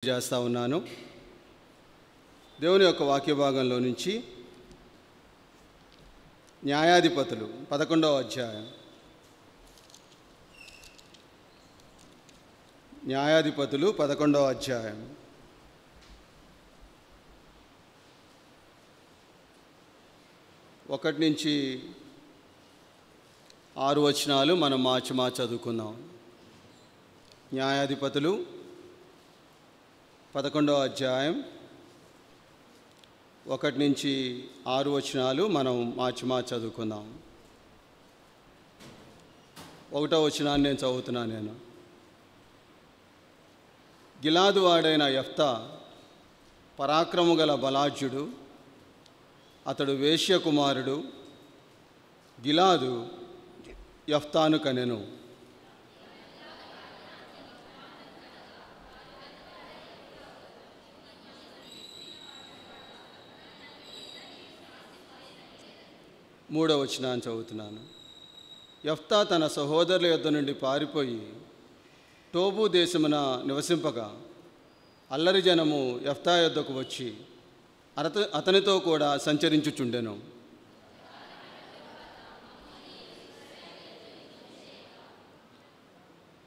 చేస్తా ఉన్నాను. దేవుని యొక్క వాక్య భాగంలో నుంచి న్యాయాధిపతులు 11వ అధ్యాయం. న్యాయాధిపతులు 11వ అధ్యాయం. ఒకటి నుంచి 6 వచనాలు మనం మార్చి చదువుకుందాం. న్యాయాధిపతులు 11వ అధ్యాయం 1 నుంచి 6 వచనాలు మనం మార్చి చదువుకుందాం. 1వ వచనాన్ని నేను చదువుతున్నాను. గిలాదు వాడైన యెఫ్తా పరాక్రము గల బలాఢ్యుడు, అతడు వేశ్య కుమారుడు. గిలాదు యెఫ్తాను కనెను. మూడవ వచనాన్ని చదువుతున్నాను. యెఫ్తా తన సహోదరుల యొద్ద నుండి పారిపోయి టోబు దేశమున నివసింపగా అల్లరి జనము యెఫ్తా యొద్దకు వచ్చి అతనితో కూడా సంచరించుచుండెను.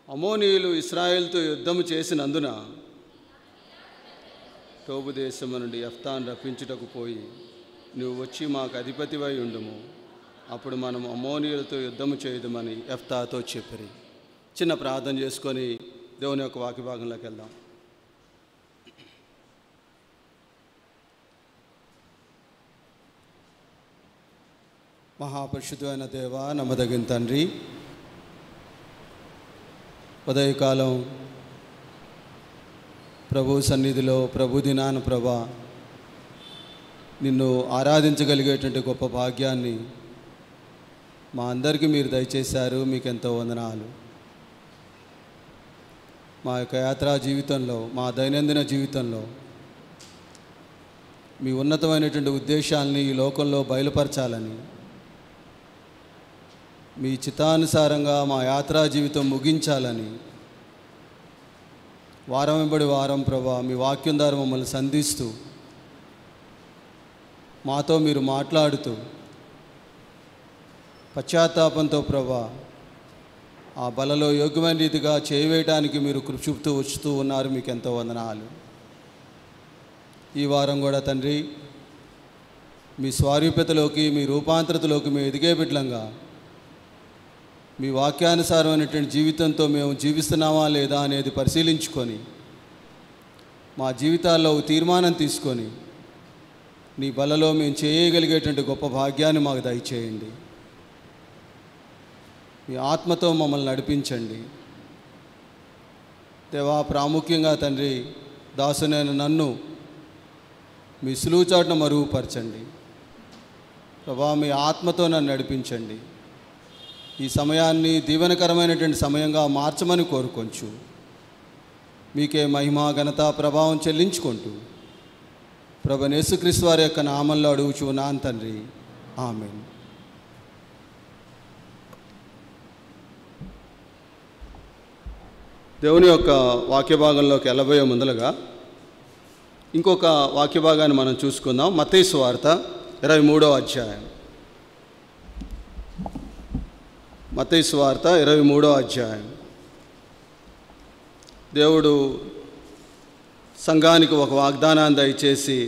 అమోనీయులు ఇశ్రాయేలుతో యుద్ధము చేసినందున టోబు దేశము నుండి యెఫ్తాను రప్పించుటకు పోయి, నువ్వు వచ్చి మాకు అధిపతివై ఉండుము, అప్పుడు మనం అమోనీయులతో యుద్ధము చేయదుమని యెఫ్తాతో చెప్పిరి. చిన్న ప్రార్థన చేసుకొని దేవుని యొక్క వాక్య భాగంలోకి వెళ్దాం. మహాపరిశుద్ధమైన దేవ, నమ్మదగిన తండ్రి, ఉదయకాలం ప్రభు సన్నిధిలో ప్రభు దినాన ప్రభా నిన్ను ఆరాధించగలిగేటువంటి గొప్ప భాగ్యాన్ని మా అందరికీ మీరు దయచేశారు. మీకు ఎంతో వందనాలు. మా యొక్క యాత్రా జీవితంలో, మా దైనందిన జీవితంలో మీ ఉన్నతమైనటువంటి ఉద్దేశాలని ఈ లోకంలో బయలుపరచాలని, మీ చిత్తానుసారంగా మా యాత్రా జీవితం ముగించాలని వారం వెంబడి వారం ప్రభా మీ వాక్యం ద్వారా మమ్మల్ని సంధిస్తూ, మాతో మీరు మాట్లాడుతూ, పశ్చాత్తాపంతో ప్రభా ఆ బలలో యోగ్యమైన రీతిగా చేయవేయడానికి మీరు కృప చూపుతూ వచ్చుతూ ఉన్నారు. మీకు ఎంతో వందనాలు. ఈ వారం కూడా తండ్రి మీ స్వారూప్యతలోకి, మీ రూపాంతరతలోకి మేము ఎదిగే బిడ్డలంగా మీ వాక్యానుసారమైనటువంటి జీవితంతో మేము జీవిస్తున్నామా లేదా అనేది పరిశీలించుకొని మా జీవితాల్లో తీర్మానం తీసుకొని నీ బలలో మేము చేయగలిగేటువంటి గొప్ప భాగ్యాన్ని మాకు దయచేయండి. మీ ఆత్మతో మమ్మల్ని నడిపించండి దేవా. ప్రాముఖ్యంగా తండ్రి దాసునైన నన్ను మీ సులువు చాటున మరుగుపరచండి ప్రభా. మీ ఆత్మతో నన్ను నడిపించండి. ఈ సమయాన్ని దీవెనకరమైనటువంటి సమయంగా మార్చమని కోరుకొంచు. మీకే మహిమ, ఘనత, ప్రభావం చెల్లించుకుంటూ ప్రభువైన యేసుక్రీస్తు వారి యొక్క నామంలో అడుగుచున్నాను తండ్రి, ఆమేన్. దేవుని యొక్క వాక్య భాగంలోకి వెళ్ళబోయే ముందలుగా ఇంకొక వాక్య భాగాన్ని మనం చూసుకుందాం. మత్తయి సువార్త 23వ అధ్యాయం. మత్తయి సువార్త 23వ అధ్యాయం. దేవుడు సంఘానికి ఒక వాగ్దానాన్ని దయచేసి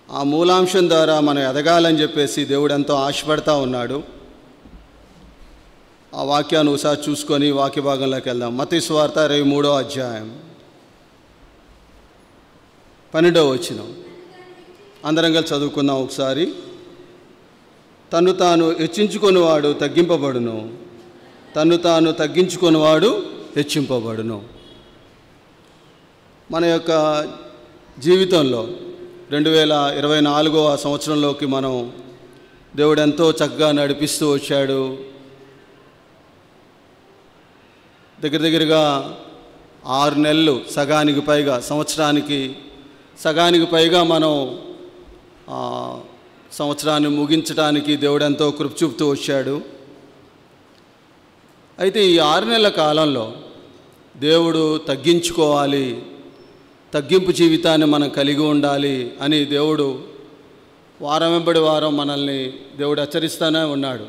ఆ మూలాంశం ద్వారా మనం ఎదగాలని చెప్పేసి దేవుడు ఎంతో ఆశపడతా ఉన్నాడు. ఆ వాక్యాన్ని ఒకసారి చూసుకొని వాక్య భాగంలోకి వెళ్దాం. మత్తయి సువార్త 23వ అధ్యాయం 12వ వచనం అందరం కలిసి చదువుకుందాం ఒకసారి. తన్ను తాను హెచ్చించుకొనివాడు తగ్గింపబడును, తన్ను తాను తగ్గించుకొనివాడు హెచ్చింపబడును. మన యొక్క జీవితంలో 2024వ సంవత్సరంలోకి మనం దేవుడు ఎంతో చక్కగా నడిపిస్తూ వచ్చాడు. దగ్గరగా 6 నెలలు, సగానికి పైగా, సంవత్సరానికి సగానికి పైగా మనం సంవత్సరాన్ని ముగించడానికి దేవుడు ఎంతో కృప చూపుతూ వచ్చాడు. అయితే ఈ 6 నెలల కాలంలో దేవుడు తగ్గించుకోవాలి, తగ్గింపు జీవితాన్ని మనం కలిగి ఉండాలి అని దేవుడు వారం వెంబడి వారం మనల్ని దేవుడు హెచ్చరిస్తూనే ఉన్నాడు.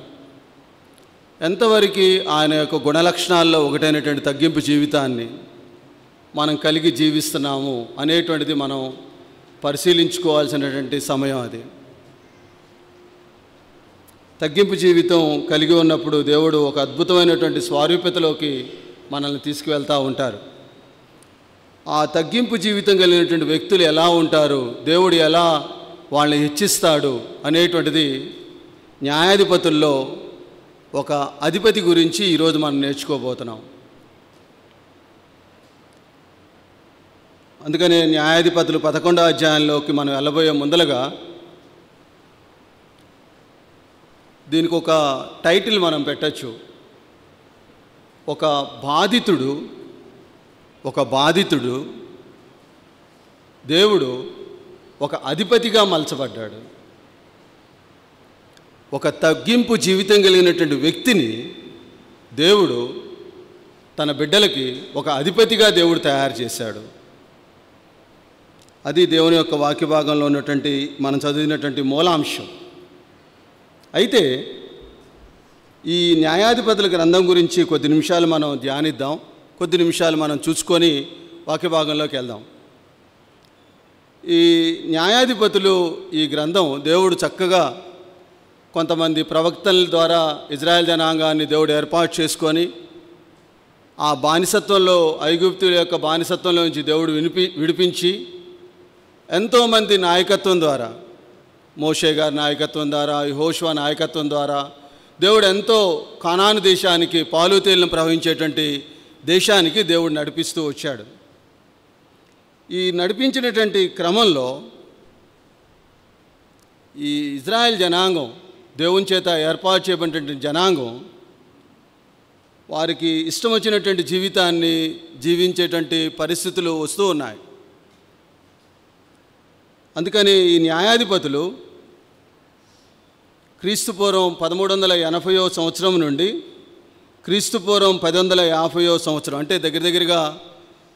ఎంతవరకు ఆయన యొక్క గుణలక్షణాల్లో ఒకటైనటువంటి తగ్గింపు జీవితాన్ని మనం కలిగి జీవిస్తున్నాము అనేటువంటిది మనం పరిశీలించుకోవాల్సినటువంటి సమయం అది. తగ్గింపు జీవితం కలిగి ఉన్నప్పుడు దేవుడు ఒక అద్భుతమైనటువంటి స్వారూప్యతలోకి మనల్ని తీసుకువెళ్తూ ఉంటారు. ఆ తగ్గింపు జీవితం కలిగినటువంటి వ్యక్తులు ఎలా ఉంటారు, దేవుడు ఎలా వాళ్ళని హెచ్చిస్తాడు అనేటువంటిది న్యాయాధిపతుల్లో ఒక అధిపతి గురించి ఈరోజు మనం నేర్చుకోబోతున్నాం. అందుకనే న్యాయాధిపతులు 11వ అధ్యాయంలోకి మనం వెళ్ళబోయే ముందలుగా దీనికి ఒక టైటిల్ మనం పెట్టచ్చు. ఒక బాధితుడు దేవుడు ఒక అధిపతిగా మలచబడ్డాడు. ఒక తగ్గింపు జీవితం కలిగినటువంటి వ్యక్తిని దేవుడు తన బిడ్డలకి ఒక అధిపతిగా దేవుడు తయారు చేశాడు. అది దేవుని యొక్క వాక్య భాగంలో ఉన్నటువంటి మనం చదివినటువంటి మూలాంశం. అయితే ఈ న్యాయాధిపతుల గ్రంథం గురించి కొద్ది నిమిషాలు మనం ధ్యానిద్దాం, కొద్ది నిమిషాలు మనం చూసుకొని వాక్య భాగంలోకి వెళ్దాం. ఈ న్యాయాధిపతులు ఈ గ్రంథం దేవుడు చక్కగా కొంతమంది ప్రవక్తల ద్వారా ఇజ్రాయెల్ జనాంగాన్ని దేవుడు ఏర్పాటు చేసుకొని ఆ బానిసత్వంలో ఐగుప్తుల యొక్క బానిసత్వంలో నుంచి దేవుడు విడిపించి ఎంతోమంది నాయకత్వం ద్వారా, మోషే గారి నాయకత్వం ద్వారా, యెహోషువ నాయకత్వం ద్వారా దేవుడు ఎంతో కానాను దేశానికి, పాలు తేళ్లను ప్రవహించేటువంటి దేశానికి దేవుడు నడిపిస్తూ వచ్చాడు. ఈ నడిపించినటువంటి క్రమంలో ఈ ఇజ్రాయెల్ జనాంగం, దేవుని చేత ఏర్పాటు చేయబడినటువంటి జనాంగం, వారికి ఇష్టం వచ్చినటువంటి జీవితాన్ని జీవించేటువంటి పరిస్థితులు వస్తూ ఉన్నాయి. అందుకని ఈ న్యాయాధిపతులు క్రీస్తుపూర్వం 1380వ సంవత్సరం నుండి క్రీస్తుపూర్వం 1050వ సంవత్సరం, అంటే దగ్గరగా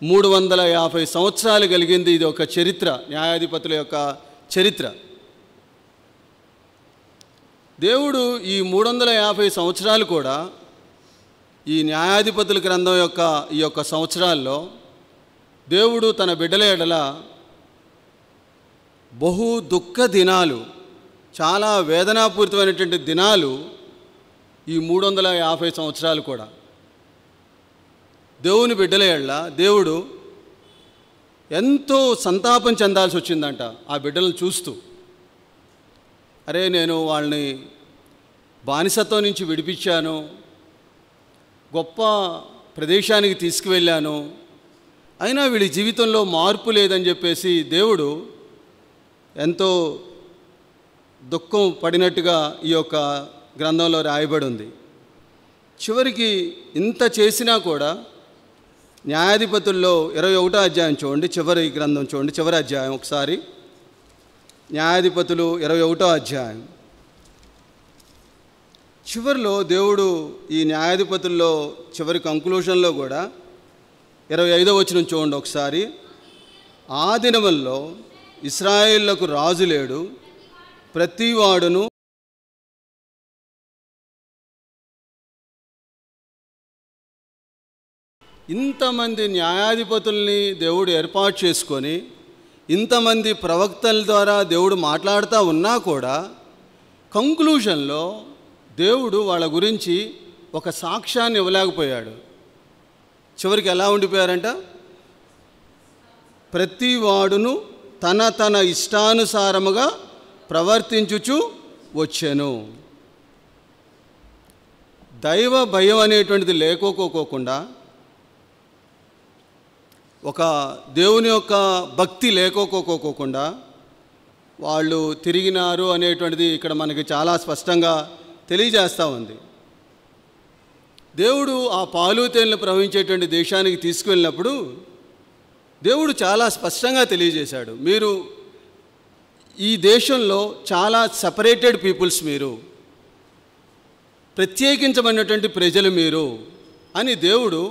350 సంవత్సరాలు కలిగింది. ఇది ఒక చరిత్ర, న్యాయాధిపతుల యొక్క చరిత్ర. దేవుడు ఈ 350 సంవత్సరాలు కూడా ఈ న్యాయాధిపతుల గ్రంథం యొక్క ఈ యొక్క సంవత్సరాల్లో దేవుడు తన బిడ్డల ఎడల బహు దుఃఖ దినాలు, చాలా వేదనాపూరితమైనటువంటి దినాలు ఈ 350 సంవత్సరాలు కూడా దేవుని బిడ్డల ఎడల దేవుడు ఎంతో సంతాపం చెందాల్సి వచ్చిందంట. ఆ బిడ్డలను చూస్తూ, అరే నేను వాళ్ళని బానిసత్వం నుంచి విడిపించాను, గొప్ప ప్రదేశానికి తీసుకువెళ్ళాను, అయినా వీళ్ళ జీవితంలో మార్పు లేదని చెప్పేసి దేవుడు ఎంతో దుఃఖం పడినట్టుగా ఈ యొక్క గ్రంథంలో రాయబడి ఉంది. చివరికి ఇంత చేసినా కూడా న్యాయాధిపతుల్లో 21వ అధ్యాయం చూడండి, చివరి గ్రంథం చూడండి, చివరి అధ్యాయం ఒకసారి. న్యాయాధిపతులు 21వ అధ్యాయం చివరిలో దేవుడు ఈ న్యాయాధిపతుల్లో చివరి కంక్లూషన్లో కూడా 25వ వచనం చూడండి ఒకసారి. ఆ దినముల్లో ఇశ్రాయేలులకు రాజు లేడు, ప్రతివాడును ఇంతమంది న్యాయాధిపతుల్ని దేవుడు ఏర్పాటు చేసుకొని ఇంతమంది ప్రవక్తల ద్వారా దేవుడు మాట్లాడుతూ ఉన్నా కూడా కంక్లూషన్లో దేవుడు వాళ్ళ గురించి ఒక సాక్ష్యాన్ని ఇవ్వలేకపోయాడు. చివరికి ఎలా ఉండిపోయారంట, ప్రతివాడును తన తన ఇష్టానుసారముగా ప్రవర్తించుచు వచ్చెను. దైవ భయం అనేటువంటిది లేకోకోకుండా, ఒక దేవుని యొక్క భక్తి లేకోకోకోకుండా వాళ్ళు తిరిగినారు అనేటువంటిది ఇక్కడ మనకి చాలా స్పష్టంగా తెలియజేస్తూ ఉంది. దేవుడు ఆ పాలు తేనెలు ప్రవహించేటువంటి దేశానికి తీసుకువెళ్ళినప్పుడు దేవుడు చాలా స్పష్టంగా తెలియజేశాడు, మీరు ఈ దేశంలో చాలా సపరేటెడ్ పీపుల్స్, మీరు ప్రత్యేకించబడినటువంటి ప్రజలు మీరు అని దేవుడు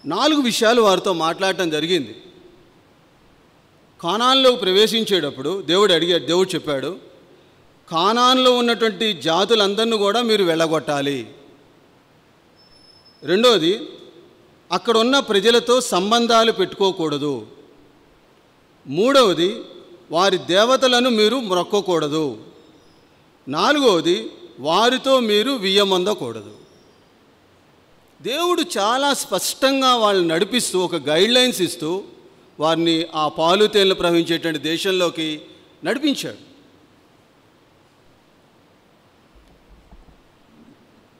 4 విషయాలు వారితో మాట్లాడటం జరిగింది. కానాన్లోకి ప్రవేశించేటప్పుడు దేవుడు చెప్పాడు, కానాన్లో ఉన్నటువంటి జాతులందరినీ కూడా మీరు వెళ్ళగొట్టాలి. రెండోది, అక్కడ ఉన్న ప్రజలతో సంబంధాలు పెట్టుకోకూడదు. మూడవది, వారి దేవతలను మీరు మొక్కకూడదు. నాలుగవది, వారితో మీరు వియ్యమందకూడదు. దేవుడు చాలా స్పష్టంగా వాళ్ళని నడిపిస్తూ ఒక గైడ్లైన్స్ ఇస్తూ వారిని ఆ పాలు తేనెలు ప్రవహించేటువంటి దేశంలోకి నడిపించాడు.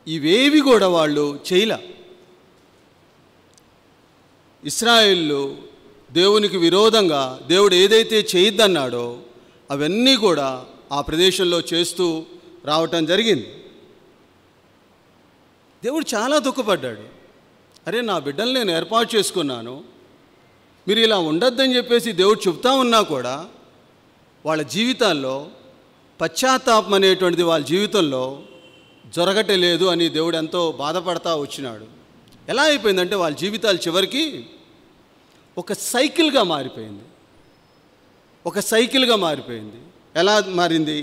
ఇవేవి కూడా వాళ్ళు చేయలే. ఇశ్రాయేలు దేవునికి విరోధంగా దేవుడు ఏదైతే చేయొద్దన్నాడో అవన్నీ కూడా ఆ ప్రదేశంలో చేస్తూ రావటం జరిగింది. దేవుడు చాలా దుఃఖపడ్డాడు. అరే, నా బిడ్డలు నేను ఏర్పాటు చేసుకున్నాను, మీరు ఇలా ఉండొద్దని చెప్పేసి దేవుడు చెప్తా ఉన్నా కూడా వాళ్ళ జీవితాల్లో పశ్చాత్తాపం అనేటువంటిది వాళ్ళ జీవితంలో జరగటలేదు అని దేవుడు ఎంతో బాధపడతా వచ్చినాడు. ఎలా అయిపోయిందంటే వాళ్ళ జీవితాలు చివరికి ఒక సైకిల్గా మారిపోయింది. ఎలా మారింది?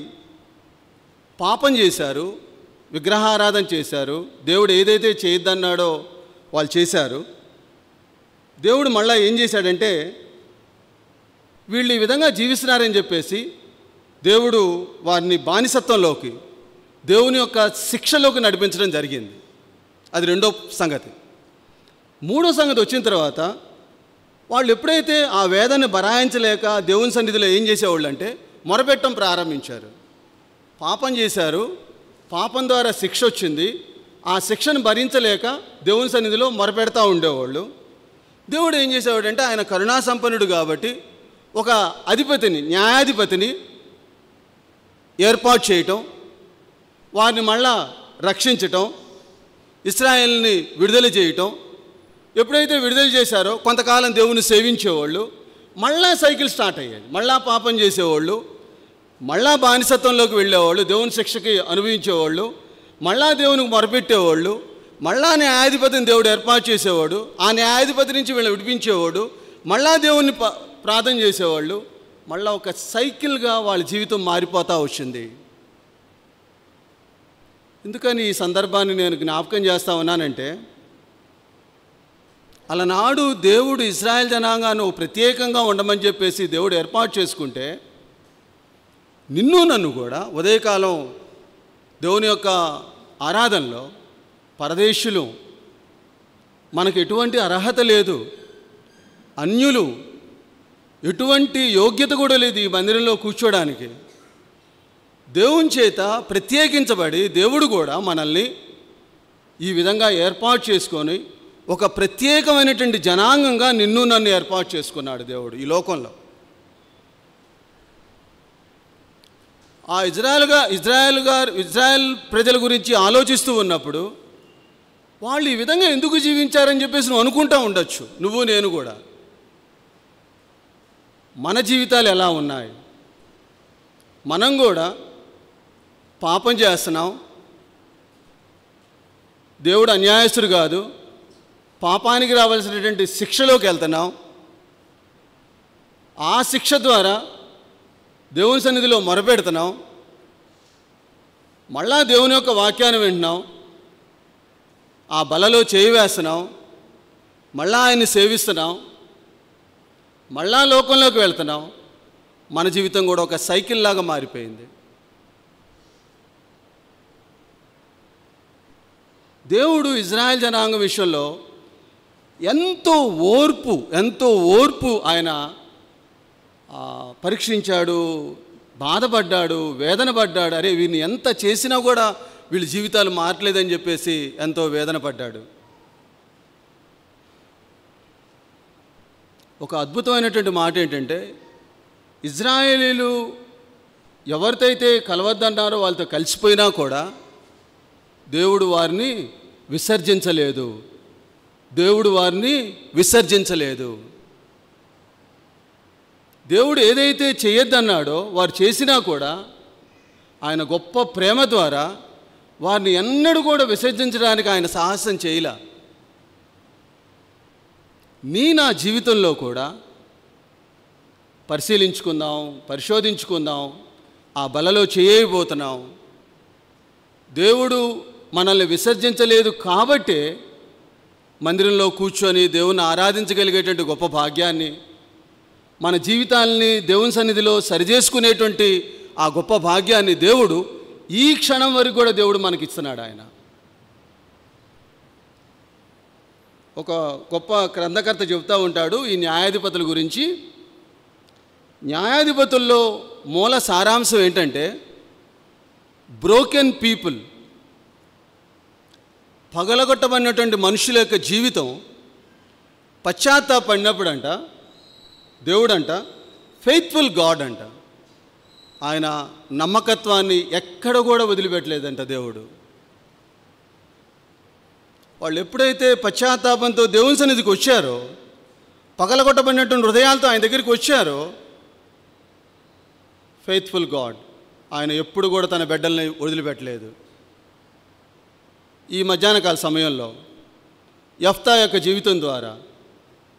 పాపం చేశారు, విగ్రహారాధన చేశారు, దేవుడు ఏదైతే చేయొద్దన్నాడో వాళ్ళు చేశారు. దేవుడు మళ్ళీ ఏం చేశాడంటే, వీళ్ళు ఈ విధంగా జీవిస్తున్నారని చెప్పేసి దేవుడు వారిని బానిసత్వంలోకి, దేవుని యొక్క శిక్షలోకి నడిపించడం జరిగింది. అది రెండో సంగతి. మూడో సంగతి వచ్చిన తర్వాత వాళ్ళు ఎప్పుడైతే ఆ వేదన బరాయించలేక దేవుని సన్నిధిలో ఏం చేసేవాళ్ళు అంటే మొరపెట్టడం ప్రారంభించారు. పాపం చేశారు, పాపం ద్వారా శిక్ష వచ్చింది, ఆ శిక్షను భరించలేక దేవుని సన్నిధిలో మొరపెడతా ఉండేవాళ్ళు. దేవుడు ఏం చేసేవాడంటే ఆయన కరుణాసంపన్నుడు కాబట్టి ఒక అధిపతిని, న్యాయాధిపతిని ఏర్పాటు చేయటం, వారిని మళ్ళా రక్షించటం, ఇశ్రాయేలుని విడుదల చేయటం. ఎప్పుడైతే విడుదల చేశారో కొంతకాలం దేవుని సేవించేవాళ్ళు, మళ్ళా సైకిల్ స్టార్ట్ అయ్యేది. మళ్ళా పాపం చేసేవాళ్ళు, మళ్ళా బానిసత్వంలోకి వెళ్ళేవాళ్ళు, దేవుని శిక్షకి అనుభవించేవాళ్ళు, మళ్ళా దేవునికి మొరపెట్టేవాళ్ళు, మళ్ళా న్యాయాధిపతిని దేవుడు ఏర్పాటు చేసేవాడు, ఆ న్యాయాధిపతి నుంచి వీళ్ళని విడిపించేవాడు, మళ్ళా దేవుని ప్రార్థన చేసేవాళ్ళు. మళ్ళా ఒక సైకిల్గా వాళ్ళ జీవితం మారిపోతూ వచ్చింది. ఎందుకని ఈ సందర్భాన్ని నేను జ్ఞాపకం చేస్తూ ఉన్నానంటే, అలనాడు దేవుడు ఇశ్రాయేల్ జనాంగాన్ని ప్రత్యేకంగా ఉండమని చెప్పేసి దేవుడు ఏర్పాటు చేసుకుంటే, నిన్ను నన్ను కూడా ఉదయకాలం దేవుని యొక్క ఆరాధనలో పరదేశులు, మనకు ఎటువంటి అర్హత లేదు, అన్యులు, ఎటువంటి యోగ్యత కూడా లేదు ఈ మందిరంలో కూర్చోడానికి. దేవుని చేత ప్రత్యేకించబడి దేవుడు కూడా మనల్ని ఈ విధంగా ఏర్పాటు చేసుకొని ఒక ప్రత్యేకమైనటువంటి జనాంగంగా నిన్ను నన్ను ఏర్పాటు చేసుకున్నాడు దేవుడు ఈ లోకంలో. ఆ ఇజ్రాయెల్ ప్రజల గురించి ఆలోచిస్తూ ఉన్నప్పుడు వాళ్ళు ఈ విధంగా ఎందుకు జీవించారని చెప్పేసి నువ్వు అనుకుంటూ ఉండొచ్చు. నువ్వు నేను కూడా మన జీవితాలు ఎలా ఉన్నాయి? మనం కూడా పాపం చేస్తున్నాం, దేవుడు అన్యాయస్తుడు కాదు, పాపానికి రావాల్సినటువంటి శిక్షలోకి వెళ్తున్నాం. ఆ శిక్ష ద్వారా దేవుని సన్నిధిలో మొరపెడుతున్నాం, మళ్ళా దేవుని యొక్క వాక్యాన్ని వింటున్నాం, ఆ బలలో చేయి వేస్తున్నాం, మళ్ళా ఆయన్ని సేవిస్తున్నాం, మళ్ళా లోకంలోకి వెళ్తున్నాం. మన జీవితం కూడా ఒక సైకిల్ లాగా మారిపోయింది. దేవుడు ఇజ్రాయెల్ జనాంగం విషయంలో ఎంతో ఓర్పు ఆయన పరీక్షించాడు, బాధపడ్డాడు, వేదన పడ్డాడు. అరే, వీరిని ఎంత చేసినా కూడా వీళ్ళ జీవితాలు మారట్లేదని చెప్పేసి ఎంతో వేదన పడ్డాడు. ఒక అద్భుతమైనటువంటి మాట ఏంటంటే, ఇజ్రాయేలీలు ఎవరితైతే కలవద్దన్నారో వాళ్ళతో కలిసిపోయినా కూడా దేవుడు వారిని విసర్జించలేదు. దేవుడు ఏదైతే చేయొద్దన్నాడో వారు చేసినా కూడా ఆయన గొప్ప ప్రేమ ద్వారా వారిని ఎన్నడూ కూడా విసర్జించడానికి ఆయన సాహసం చేయలే. నా జీవితంలో కూడా పరిశీలించుకుందాం, పరిశోధించుకుందాం. ఆ బలలో చేయబోతున్నాం. దేవుడు మనల్ని విసర్జించలేదు కాబట్టే మందిరంలో కూర్చొని దేవుని ఆరాధించగలిగేటువంటి గొప్ప భాగ్యాన్ని, మన జీవితాలని దేవుని సన్నిధిలో సరిచేసుకునేటువంటి ఆ గొప్ప భాగ్యాన్ని దేవుడు ఈ క్షణం వరకు కూడా దేవుడు మనకిస్తున్నాడు. ఆయన ఒక గొప్ప గ్రంథకర్త చెబుతూ ఉంటాడు ఈ న్యాయాధిపతుల గురించి. న్యాయాధిపతుల్లో మూల సారాంశం ఏంటంటే, బ్రోకెన్ పీపుల్, పగలగొట్టబడినటువంటి మనుషుల యొక్క జీవితం పశ్చాత్తాపడినప్పుడంట దేవుడంట ఫెయిత్ఫుల్ గాడ్ అంట. ఆయన నమ్మకత్వాన్ని ఎక్కడ కూడా వదిలిపెట్టలేదంట దేవుడు. వాళ్ళు ఎప్పుడైతే పశ్చాత్తాపంతో దేవుని సన్నిధికి వచ్చారో, పగలగొట్టబడినటువంటి హృదయాలతో ఆయన దగ్గరికి వచ్చారో, ఫెయిత్ఫుల్ గాడ్ ఆయన ఎప్పుడు కూడా తన బిడ్డల్ని వదిలిపెట్టలేదు. ఈ మధ్యాహ్నకాల సమయంలో యెఫ్తా యొక్క జీవితం ద్వారా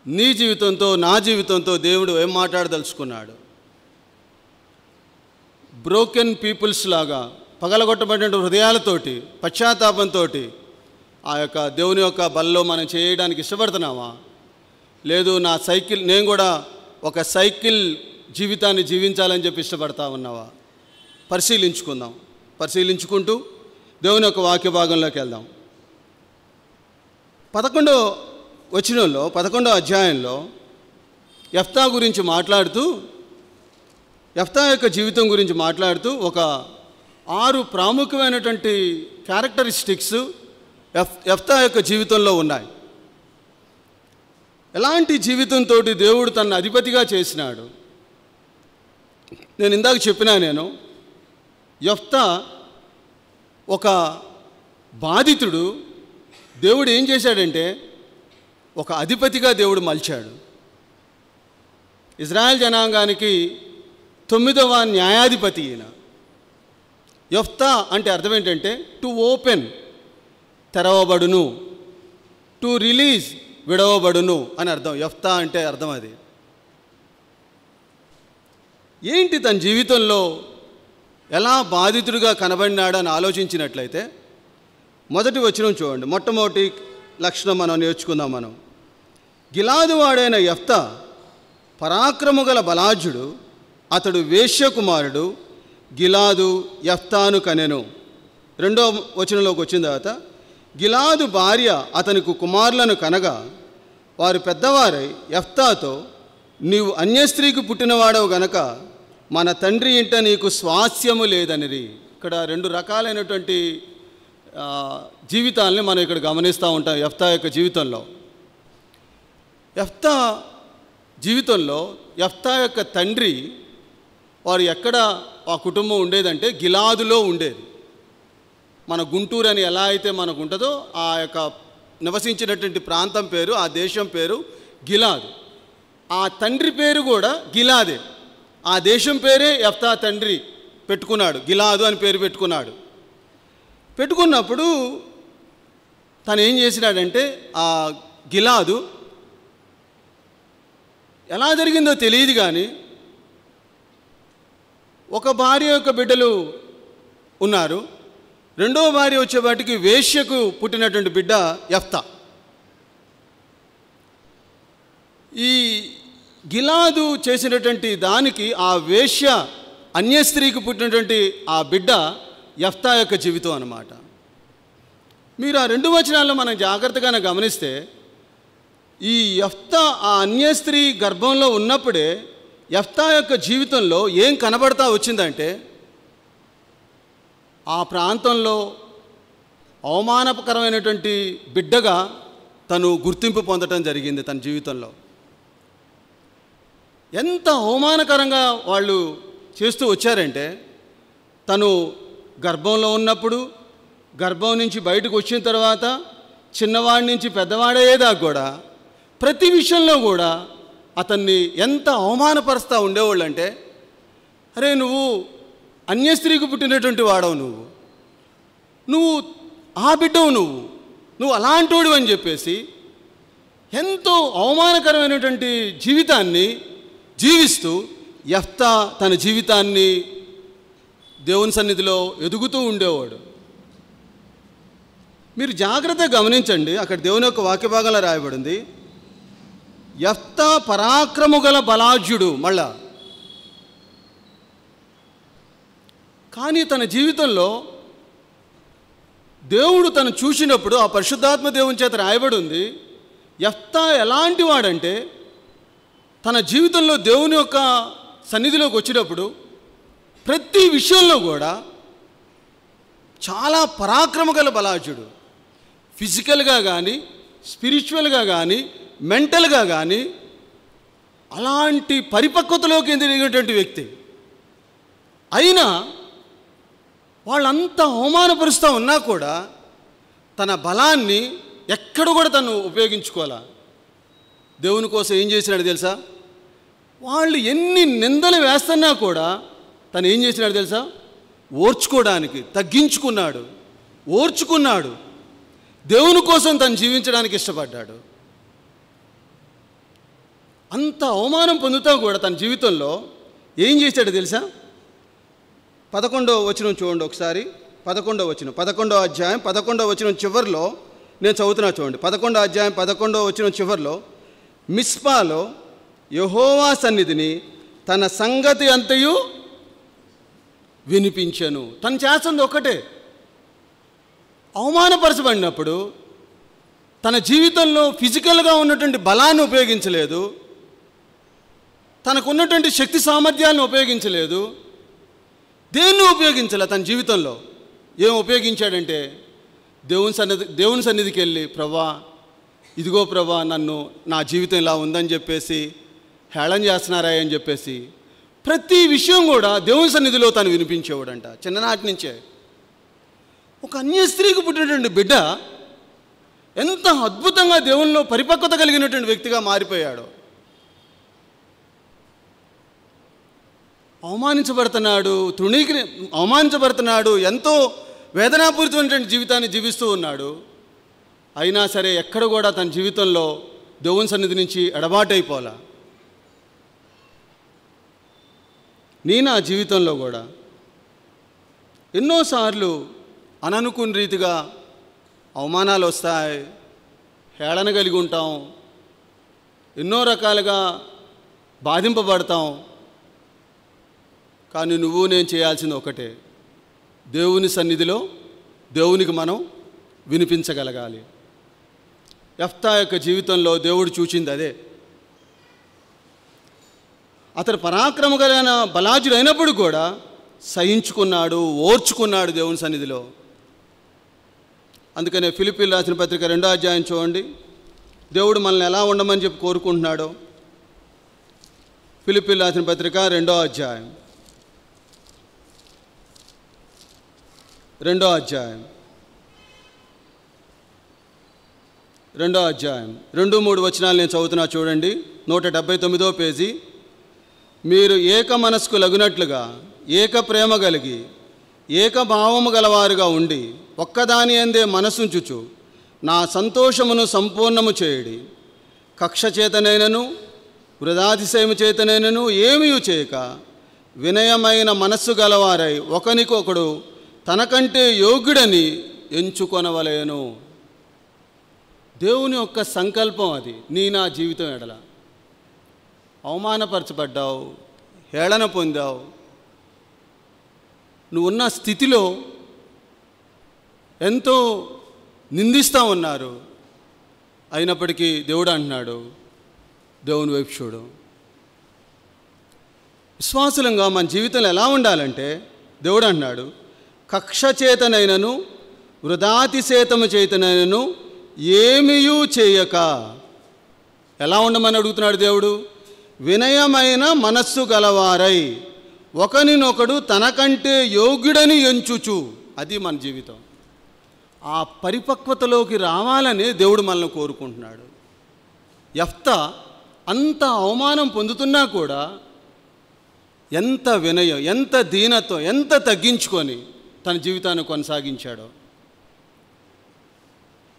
నీ జీవితంతో నా జీవితంతో దేవుడు ఏం మాట్లాడదలుచుకున్నాడు? బ్రోకెన్ పీపుల్స్ లాగా పగలగొట్టబడిన హృదయాలతోటి పశ్చాత్తాపంతో ఆ యొక్క దేవుని యొక్క బల్లో మనం చేయడానికి ఇష్టపడుతున్నామా? లేదు నేను కూడా ఒక సైకిల్ జీవితాన్ని జీవించాలని చెప్పి ఇష్టపడతా ఉన్నావా? పరిశీలించుకుందాం. పరిశీలించుకుంటూ దేవుని యొక్క వాక్య భాగంలోకి వెళ్దాం. 11వ అధ్యాయంలో యెఫ్తా గురించి మాట్లాడుతూ, యెఫ్తా యొక్క జీవితం గురించి మాట్లాడుతూ ఒక 6 ప్రాముఖ్యమైనటువంటి క్యారెక్టరిస్టిక్స్ యెఫ్తా యొక్క జీవితంలో ఉన్నాయి. ఎలాంటి జీవితంతో దేవుడు తన అధిపతిగా చేసినాడు? నేను ఇందాక చెప్పినా, యెఫ్తా ఒక బాధితుడు. దేవుడు ఏం చేశాడంటే ఒక అధిపతిగా దేవుడు మలిచాడు. ఇజ్రాయెల్ జనాంగానికి 9వ న్యాయాధిపతి ఈయన. యెఫ్తా అంటే అర్థం ఏంటంటే టు ఓపెన్, తెరవబడును, టు రిలీజ్, విడవబడును అని అర్థం. యెఫ్తా అంటే అర్థం అది. ఏంటి తన జీవితంలో ఎలా బాధితుడిగా కనబడినాడని ఆలోచించినట్లయితే మొదటి వచనం చూడండి. మొట్టమొదటి లక్షణం మనం నేర్చుకుందాం. గిలాదు వాడైన యెఫ్తా పరాక్రము గల బలాఢ్యుడు, అతడు వేశ్యకుమారుడు. గిలాదు యెఫ్తాను కనెను. 2వ వచనంలోకి వచ్చిన తర్వాత, గిలాదు భార్య అతనికి కుమారులను కనగా వారు పెద్దవారై యెఫ్తాతో, నీవు అన్యస్త్రీకి పుట్టినవాడవు గనక మన తండ్రి ఇంట నీకు స్వాస్యము లేదనిరి. ఇక్కడ 2 రకాలైనటువంటి జీవితాలని మనం ఇక్కడ గమనిస్తూ ఉంటాం. యెఫ్తా యొక్క జీవితంలో, యెఫ్తా యొక్క తండ్రి వారు ఎక్కడ ఆ కుటుంబం ఉండేదంటే గిలాదులో ఉండేది. మన గుంటూరు అని ఎలా అయితే మనకు ఉంటుందో ఆ యొక్క నివసించినటువంటి ప్రాంతం పేరు, ఆ దేశం పేరు గిలాదు. ఆ తండ్రి పేరు కూడా గిలాదే. ఆ దేశం పేరే యెఫ్తా తండ్రి పెట్టుకున్నాడు, గిలాదు అని పేరు పెట్టుకున్నాడు. పెట్టుకున్నప్పుడు తను ఏం చేసినాడంటే ఆ గిలాదు ఎలా జరిగిందో తెలియదు కానీ ఒక భార్య యొక్క బిడ్డలు ఉన్నారు. 2వ భార్య వచ్చేవాటికి వేశ్యకు పుట్టినటువంటి బిడ్డ యెఫ్తా. ఈ గిలాదు చేసినటువంటి దానికి ఆ వేశ్య అన్యస్త్రీకి పుట్టినటువంటి ఆ బిడ్డ యెఫ్తా యొక్క జీవితం అన్నమాట. మీరు ఆ 2 వచనాల్లో మనం జాగ్రత్తగా గమనిస్తే ఈ యెఫ్తా ఆ అన్యస్త్రీ గర్భంలో ఉన్నప్పుడే యెఫ్తా యొక్క జీవితంలో ఏం కనబడతా వచ్చిందంటే ఆ ప్రాంతంలో అవమానకరమైనటువంటి బిడ్డగా తను గుర్తింపు పొందడం జరిగింది తన జీవితంలో. ఎంత అవమానకరంగా వాళ్ళు చేస్తూ వచ్చారంటే తను గర్భంలో ఉన్నప్పుడు, గర్భం నుంచి బయటకు వచ్చిన తర్వాత, చిన్నవాడి నుంచి పెద్దవాడయ్యేదాకా కూడా ప్రతి విషయంలో కూడా అతన్ని ఎంత అవమానపరుస్తూ ఉండేవాళ్ళు అంటే, అరే నువ్వు అన్యస్త్రీకి పుట్టినటువంటి వాడవు, నువ్వు ఆ బిడ్డవు, నువ్వు అలాంటోడు అని చెప్పేసి ఎంతో అవమానకరమైనటువంటి జీవితాన్ని జీవిస్తూ యెఫ్తా తన జీవితాన్ని దేవుని సన్నిధిలో ఎదుగుతూ ఉండేవాడు. మీరు జాగ్రత్తగా గమనించండి, అక్కడ దేవుని యొక్క వాక్య భాగంలో రాయబడింది, యెఫ్తా పరాక్రము గల బలాఢ్యుడు. మళ్ళా కానీ తన జీవితంలో దేవుడు తను చూసినప్పుడు ఆ పరిశుద్ధాత్మ దేవుని చేత రాయబడి ఉంది, యెఫ్తా ఎలాంటి వాడంటే తన జీవితంలో దేవుని యొక్క సన్నిధిలోకి వచ్చినప్పుడు ప్రతి విషయంలో కూడా చాలా పరాక్రమ గల బలాఢ్యుడు. ఫిజికల్గా కానీ, స్పిరిచువల్గా కానీ, మెంటల్గా కానీ అలాంటి పరిపక్వతలోకి ఎదిగినటువంటి వ్యక్తి. అయినా వాళ్ళంతా అవమానపరుస్తూ ఉన్నా కూడా తన బలాన్ని ఎక్కడ కూడా తను ఉపయోగించుకోవాలా. దేవుని కోసం ఏం చేసినాడు తెలుసా? వాళ్ళు ఎన్ని నిందలు వేస్తున్నా కూడా తను ఏం చేసినాడు తెలుసా? ఓర్చుకోవడానికి తగ్గించుకున్నాడు, ఓర్చుకున్నాడు. దేవుని కోసం తను జీవించడానికి ఇష్టపడ్డాడు. అంత అవమానం పొందుతూ కూడా తన జీవితంలో ఏం చేశాడు తెలుసా? 11వ వచనం చూడండి ఒకసారి. 11వ అధ్యాయం 11వ వచనం చివరిలో నేను చదువుతున్నా చూడండి. 11వ అధ్యాయం 11వ వచనం చివరిలో, మిస్పాలో యెహోవా సన్నిధిని తన సంగతి అంతయు వినిపించెను. తను చేస్తుంది ఒకటే, అవమానపరచబడినప్పుడు తన జీవితంలో ఫిజికల్గా ఉన్నటువంటి బలాన్ని ఉపయోగించలేదు, తనకున్నటువంటి శక్తి సామర్థ్యాలను ఉపయోగించలేదు, దేన్ని ఉపయోగించలే. తన జీవితంలో ఏం ఉపయోగించాడంటే దేవుని సన్నిధికి వెళ్ళి, ప్రభా ఇదిగో ప్రభా నన్ను, నా జీవితం ఇలా ఉందని చెప్పేసి హేళన చేస్తున్నారా అని చెప్పేసి ప్రతి విషయం కూడా దేవుని సన్నిధిలో తను వినిపించేవాడంట. చిన్ననాటి నుంచే ఒక అన్య స్త్రీకి పుట్టినటువంటి బిడ్డ ఎంత అద్భుతంగా దేవునిలో పరిపక్వత కలిగినటువంటి వ్యక్తిగా మారిపోయాడు. అవమానించబడుతున్నాడు, ఎంతో వేదనాపూరితమైనటువంటి జీవితాన్ని జీవిస్తూ ఉన్నాడు. అయినా సరే ఎక్కడ కూడా తన జీవితంలో దేవుని సన్నిధి నుంచి ఎడబాటైపోలా. నా జీవితంలో కూడా ఎన్నోసార్లు అననుకున్న రీతిగా అవమానాలు వస్తాయి, హేళన కలిగి ఉంటాం, ఎన్నో రకాలుగా బాధింపబడతాం. కానీ నువ్వు నేను చేయాల్సింది ఒకటే, దేవుని సన్నిధిలో దేవునికి మనం వినిపించగలగాలి. యెఫ్తా యొక్క జీవితంలో దేవుడు చూచింది అదే. అతడు పరాక్రమ కలిగిన బలాఢ్యుడు అయినప్పుడు కూడా సహించుకున్నాడు, ఓర్చుకున్నాడు దేవుని సన్నిధిలో. అందుకనే ఫిలిప్పీయులకు రాసిన పత్రిక 2వ అధ్యాయం చూడండి, దేవుడు మనల్ని ఎలా ఉండమని చెప్పి కోరుకుంటున్నాడో. ఫిలిప్పీయులకు రాసిన పత్రిక 2వ అధ్యాయం 2-3 వచనాలు నేను చదువుతున్నా చూడండి. 179వ పేజీ. మీరు ఏక మనస్కు లగునట్లుగా ఏక ప్రేమ కలిగి ఏక భావము గలవారుగా ఉండి ఒక్కదాని అందే మనసుంచుచు నా సంతోషమును సంపూర్ణము చేయడి. కక్ష చేతనైనను వృధాతిశయము చేతనైనను ఏమీ చేయక వినయమైన మనస్సు గలవారై ఒకనికొకడు తనకంటే యోగ్యుడని ఎంచుకొనవలేను. దేవుని యొక్క సంకల్పం అది. నా జీవితం ఎడల అవమానపరచబడ్డావు, హేళన పొందావు, నువ్వున్న స్థితిలో ఎంతో నిందిస్తూ ఉన్నారు. అయినప్పటికీ దేవుడు అంటున్నాడు, దేవుని వైపు చూడు. విశ్వాసులంగా మన జీవితంలో ఎలా ఉండాలంటే దేవుడు అంటున్నాడు, కక్ష చేతనైనను వృధాతిశేతము చేతనైనను ఏమీయూ చేయక. ఎలా ఉండమని అడుగుతున్నాడు దేవుడు? వినయమైన మనస్సు గలవారై ఒకనినొకడు తనకంటే యోగ్యుడని ఎంచుచు. అది మన జీవితం. ఆ పరిపక్వతలోకి రావాలని దేవుడు మనల్ని కోరుకుంటున్నాడు. యెఫ్తా అంత అవమానం పొందుతున్నా కూడా ఎంత వినయం, ఎంత దీనత్వం, ఎంత తగ్గించుకొని తన జీవితాన్ని కొనసాగించాడో.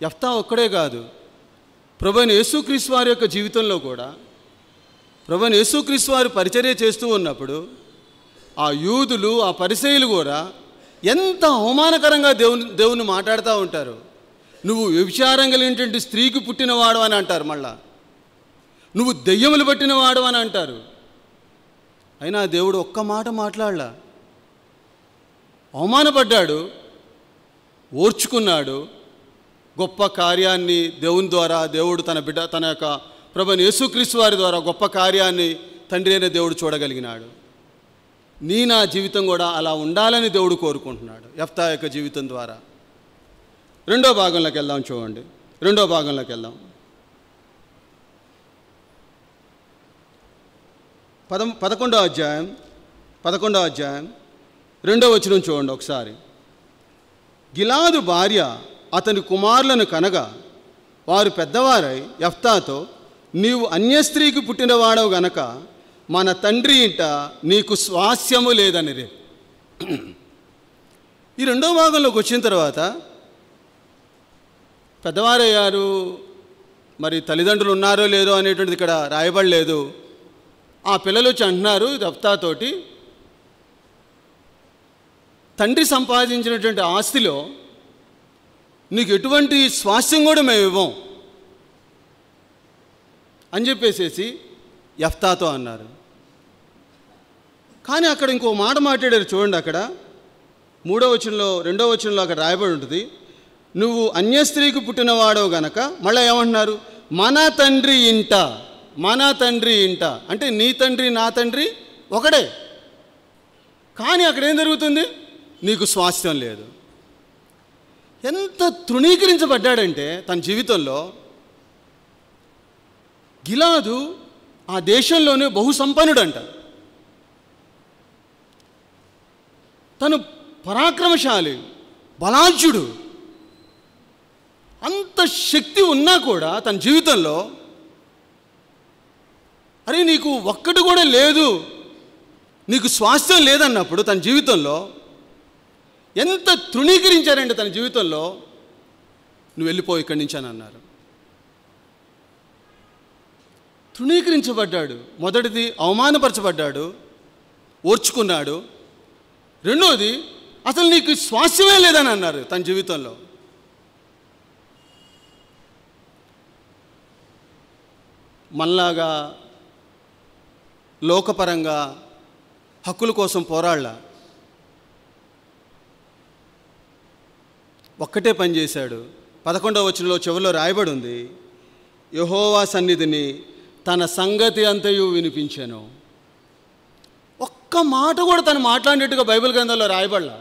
యెఫ్తా ఒక్కడే కాదు, ప్రభువైన యేసుక్రీస్తు వారి యొక్క జీవితంలో కూడా ప్రభువైన యేసుక్రీస్తు వారు పరిచర్య చేస్తూ ఉన్నప్పుడు ఆ యూదులు, ఆ పరిసయ్యులు కూడా ఎంత అవమానకరంగా దేవుని మాట్లాడుతూ ఉంటారు. నువ్వు వ్యభిచారం కలిగినటువంటి స్త్రీకి పుట్టినవాడు అని అంటారు, మళ్ళా నువ్వు దెయ్యములు పట్టినవాడు అని అంటారు. అయినా దేవుడు ఒక్క మాట మాట్లాడలా. అవమానపడ్డాడు, ఓర్చుకున్నాడు. గొప్ప కార్యాన్ని దేవుని ద్వారా దేవుడు తన యొక్క ప్రభువైన యేసుక్రీస్తు వారి ద్వారా గొప్ప కార్యాన్ని తండ్రి అయిన దేవుడు చూడగలిగినాడు. నా జీవితం కూడా అలా ఉండాలని దేవుడు కోరుకుంటున్నాడు యెఫ్తా యొక్క జీవితం ద్వారా. రెండో భాగంలోకి వెళ్దాం. చూడండి, రెండో భాగంలోకి వెళ్దాం. 11వ అధ్యాయం 2వ వచనం చూడండి ఒకసారి. గిలాదు భార్య అతని కుమారులను కనగా వారు పెద్దవారై యెఫ్తాతో, నీవు అన్యస్త్రీకి పుట్టినవాడవు గనక మన తండ్రి ఇంట నీకు స్వాస్యము లేదనిరే. ఈ రెండో భాగంలోకి వచ్చిన తర్వాత పెద్దవారయ్యారు, మరి తల్లిదండ్రులు ఉన్నారో లేదో అనేటువంటిది ఇక్కడ రాయబడలేదు. ఆ పిల్లలు వచ్చి అంటున్నారు యెఫ్తాతోటి, తండ్రి సంపాదించినటువంటి ఆస్తిలో నీకు ఎటువంటి స్వాస్యం కూడా మేము ఇవ్వం అని చెప్పేసేసి యెఫ్తాతో అన్నారు. కానీ అక్కడ ఇంకో మాట మాట్లాడారు చూడండి. అక్కడ 3వ వచనంలో 2వ వచనంలో అక్కడ రాయబడి ఉంటుంది, నువ్వు అన్యస్త్రీకి పుట్టినవాడవు గనక. మళ్ళీ ఏమంటున్నారు? మన తండ్రి ఇంట. మన తండ్రి ఇంట అంటే నీ తండ్రి నా తండ్రి ఒకడే. కానీ అక్కడ ఏం జరుగుతుంది? నీకు స్వాస్థ్యం లేదు. ఎంత తృణీకరించబడ్డాడంటే తన జీవితంలో. గిలాదు ఆ దేశంలోనే బహుసంపన్నుడంట. తను పరాక్రమశాలి, బలాఢ్యుడు. అంత శక్తి ఉన్నా కూడా తన జీవితంలో అరే నీకు ఒక్కటి కూడా లేదు, నీకు స్వాస్థ్యం లేదన్నప్పుడు తన జీవితంలో ఎంత తృణీకరించారంటే తన జీవితంలో, నువ్వు వెళ్ళిపో ఇక్కడి నుంచి అని అన్నారు. తృణీకరించబడ్డాడు. మొదటిది అవమానపరచబడ్డాడు, ఓర్చుకున్నాడు. రెండోది అసలు నీకు స్వాస్థ్యమే లేదని అన్నారు తన జీవితంలో. మనలాగా లోకపరంగా హక్కుల కోసం పోరాళ్ళ ఒక్కటే పని చేశాడు. 11వ వచనంలో చివరిలో రాయబడి ఉంది, యెహోవా సన్నిధిని తన సంగతి అంతయు వినిపించాను. ఒక్క మాట కూడా తను మాట్లాడినట్టుగా బైబిల్ గ్రంథంలో రాయబడలా.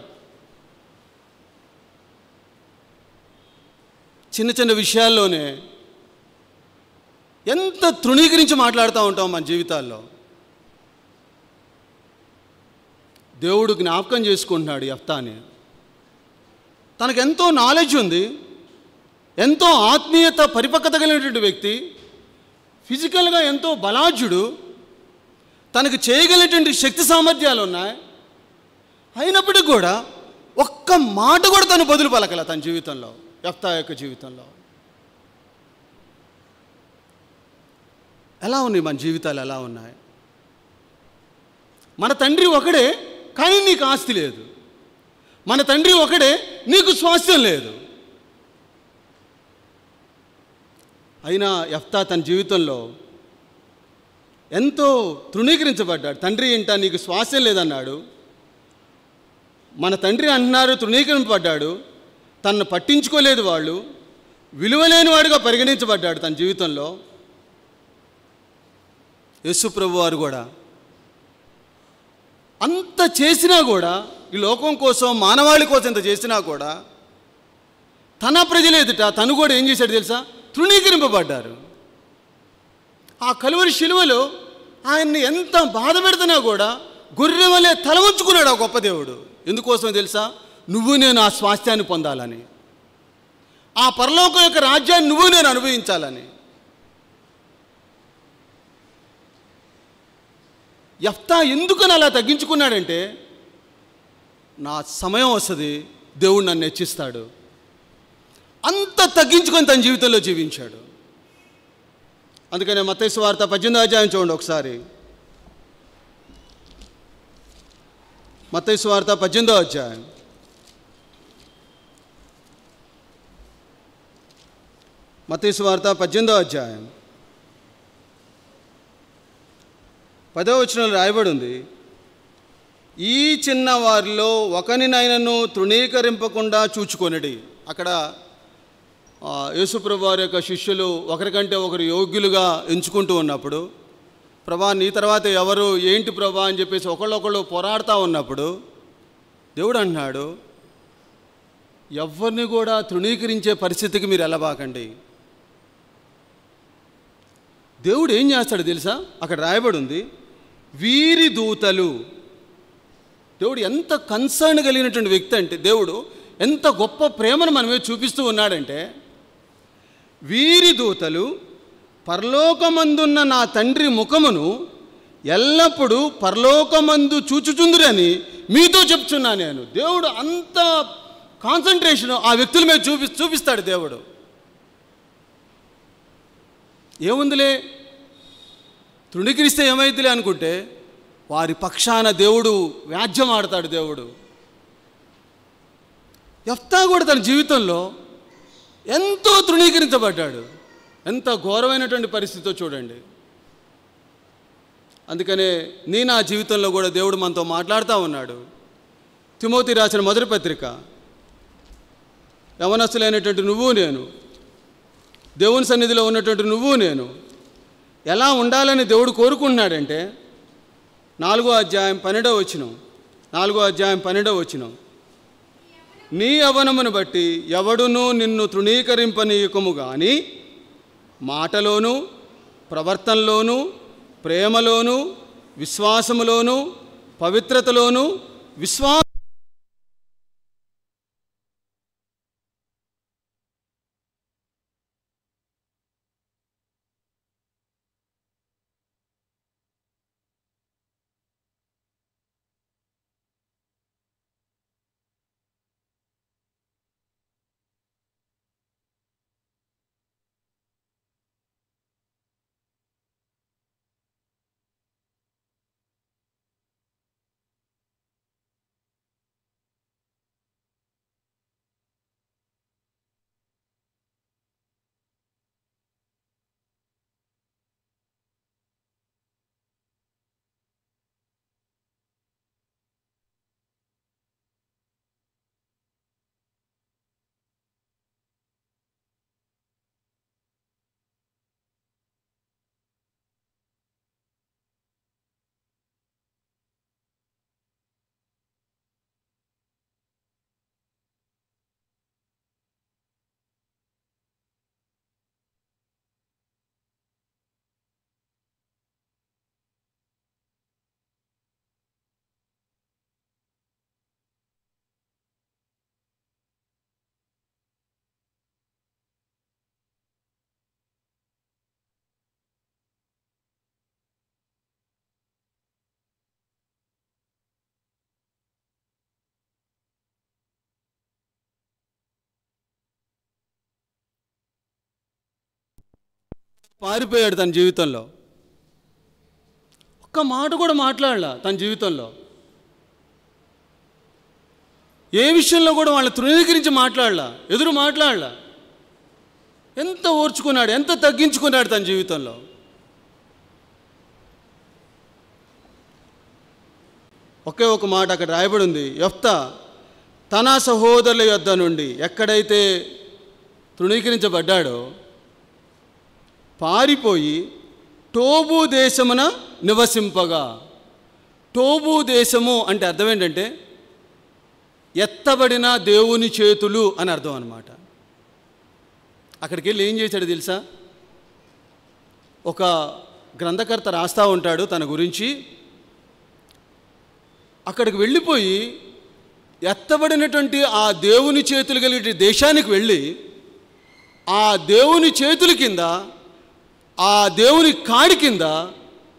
చిన్న చిన్న విషయాల్లోనే ఎంత తృణీకరించి మాట్లాడుతూ ఉంటాం మన జీవితాల్లో. దేవుడు జ్ఞాపకం చేసుకుంటున్నాడు యెఫ్తాని. తనకెంతో నాలెడ్జ్ ఉంది, ఎంతో ఆత్మీయత పరిపక్వత కలిగినటువంటి వ్యక్తి, ఫిజికల్గా ఎంతో బలాఢ్యుడు, తనకు చేయగలిగినటువంటి శక్తి సామర్థ్యాలు ఉన్నాయి. అయినప్పటికీ కూడా ఒక్క మాట కూడా తను బదులు పలకల తన జీవితంలో, యెఫ్తా యొక్క జీవితంలో. ఎలా ఉన్నాయి మన జీవితాలు? ఎలా ఉన్నాయి? మన తండ్రి ఒకడే కానీ నీకు ఆస్తి లేదు. మన తండ్రి ఒకడే, నీకు స్వాస్థ్యం లేదు. అయినా యెఫ్తా తన జీవితంలో ఎంతో తృణీకరించబడ్డాడు. తండ్రి ఇంట నీకు స్వాస్థ్యం లేదన్నాడు. మన తండ్రి అంటున్నారు, తృణీకరించబడ్డాడు. తనను పట్టించుకోలేదు వాళ్ళు. విలువలేని వాడిగా పరిగణించబడ్డాడు తన జీవితంలో. యేసు ప్రభు వారు కూడా అంత చేసినా కూడా, ఈ లోకం కోసం మానవాళి కోసం ఇంత చేసినా కూడా, తన ప్రజల ఎదుట తను కూడా ఏం చేశాడు తెలుసా? తృణీకరింపబడ్డారు. ఆ కలువరి శిలువలో ఆయన్ని ఎంత బాధ పెడుతున్నా కూడా గొర్రె వలె తల ఉంచుకున్నాడు ఆ గొప్ప దేవుడు. ఎందుకోసం తెలుసా? నువ్వు నేను ఆ స్వాస్థ్యాన్ని పొందాలని, ఆ పరలోకం యొక్క రాజ్యాన్ని నువ్వు నేను అనుభవించాలని. యెఫ్తా ఎందుకని అలా తగ్గించుకున్నాడంటే, నా సమయం వస్తుంది, దేవుడు నన్ను హెచ్చిస్తాడు. అంత తగ్గించుకొని తన జీవితంలో జీవించాడు. అందుకనే మత్తయి సువార్త 18వ అధ్యాయం చూడండి ఒకసారి. మత్తయి సువార్త 18వ అధ్యాయం. మత్తయి సువార్త 18వ అధ్యాయం 10వ వచనంలో రాయబడి ఉంది, ఈ చిన్న వారిలో ఒకనినైనను తృణీకరింపకుండా చూచుకొనిడి. అక్కడ యేసుప్రభు వారి యొక్క శిష్యులు ఒకరికంటే ఒకరు యోగ్యులుగా ఎంచుకుంటూ ఉన్నప్పుడు, ప్రభా నీ తర్వాత ఎవరు ఏంటి ప్రభా అని చెప్పేసి ఒకళ్ళొకళ్ళు పోరాడుతూ ఉన్నప్పుడు దేవుడు అంటున్నాడు, ఎవరిని కూడా తృణీకరించే పరిస్థితికి మీరు వెళ్ళబాకండి. దేవుడు ఏం చేస్తాడు తెలుసా? అక్కడ రాయబడి ఉంది, వీరి దూతలు. దేవుడు ఎంత కన్సర్న్ కలిగినటువంటి వ్యక్తి అంటే, దేవుడు ఎంత గొప్ప ప్రేమను మన మీద చూపిస్తూ ఉన్నాడంటే, వీరి దూతలు పరలోకమందున్న నా తండ్రి ముఖమును ఎల్లప్పుడూ పరలోకమందు చూచుచుందురని మీతో చెప్తున్నా నేను. దేవుడు అంత కాన్సన్ట్రేషన్ ఆ వ్యక్తుల మీద చూపిస్తాడు దేవుడు. ఏముందిలే తృణీకరిస్తే ఏమైందిలే అనుకుంటే వారి పక్షాన దేవుడు వ్యాజ్యం ఆడతాడు దేవుడు. యెఫ్తా కూడా తన జీవితంలో ఎంతో తృణీకరించబడ్డాడు. ఎంత ఘోరమైనటువంటి పరిస్థితితో చూడండి. అందుకనే నా జీవితంలో కూడా దేవుడు మనతో మాట్లాడుతూ ఉన్నాడు. తిమోతి రాసిన మొదటి పత్రిక, యవనస్తులైనటువంటి నువ్వు నేను, దేవుని సన్నిధిలో ఉన్నటువంటి నువ్వు నేను ఎలా ఉండాలని దేవుడు కోరుకుంటున్నాడంటే 4వ అధ్యాయం 12వ వచనం, 4వ అధ్యాయం 12వ వచనం, నీ యవ్వనమును బట్టి ఎవడునూ నిన్ను తృణీకరింపనీయకము గాని మాటలోను ప్రవర్తనలోను ప్రేమలోను విశ్వాసములోను పవిత్రతలోను పారిపోయాడు. తన జీవితంలో ఒక్క మాట కూడా మాట్లాడలా. తన జీవితంలో ఏ విషయంలో కూడా వాళ్ళని తృణీకరించి మాట్లాడలా, ఎదురు మాట్లాడలా. ఎంత ఓర్చుకున్నాడు, ఎంత తగ్గించుకున్నాడు తన జీవితంలో. ఒకే ఒక మాట అక్కడ రాయబడి ఉంది, యెఫ్తా తన సహోదరుల యొద్ద నుండి ఎక్కడైతే తృణీకరించబడ్డాడో పారిపోయి టోబు దేశమున నివసింపగా. టోబు దేశము అంటే అర్థం ఏంటంటే ఎత్తబడిన దేవుని చేతులు అని అర్థం అన్నమాట. అక్కడికి వెళ్ళి ఏం చేశాడు తెలుసా? ఒక గ్రంథకర్త రాస్తూ ఉంటాడు తన గురించి. అక్కడికి వెళ్ళిపోయి ఎత్తబడినటువంటి ఆ దేవుని చేతులు కలిగే దేశానికి వెళ్ళి ఆ దేవుని చేతుల కింద, ఆ దేవుని కాడి కింద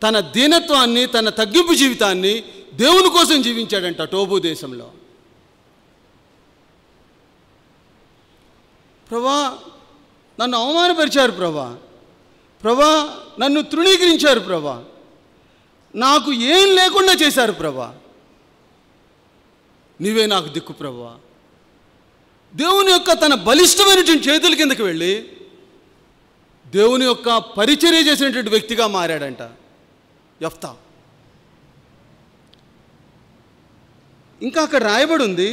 తన దీనత్వాన్ని, తన తగ్గింపు జీవితాన్ని దేవుని కోసం జీవించాడంట టోబు దేశంలో. ప్రభా నన్ను అవమానపరిచారు ప్రభా, ప్రభా నన్ను తృణీకరించారు ప్రభా, నాకు ఏం లేకుండా చేశారు ప్రభా, నీవే నాకు దిక్కు ప్రభా. దేవుని యొక్క తన బలిష్టమైనటువంటి చేతుల కిందకి వెళ్ళి దేవుని యొక్క పరిచర్య చేసినటువంటి వ్యక్తిగా మారాడంట యెఫ్తా. ఇంకా అక్కడ రాయబడి ఉంది,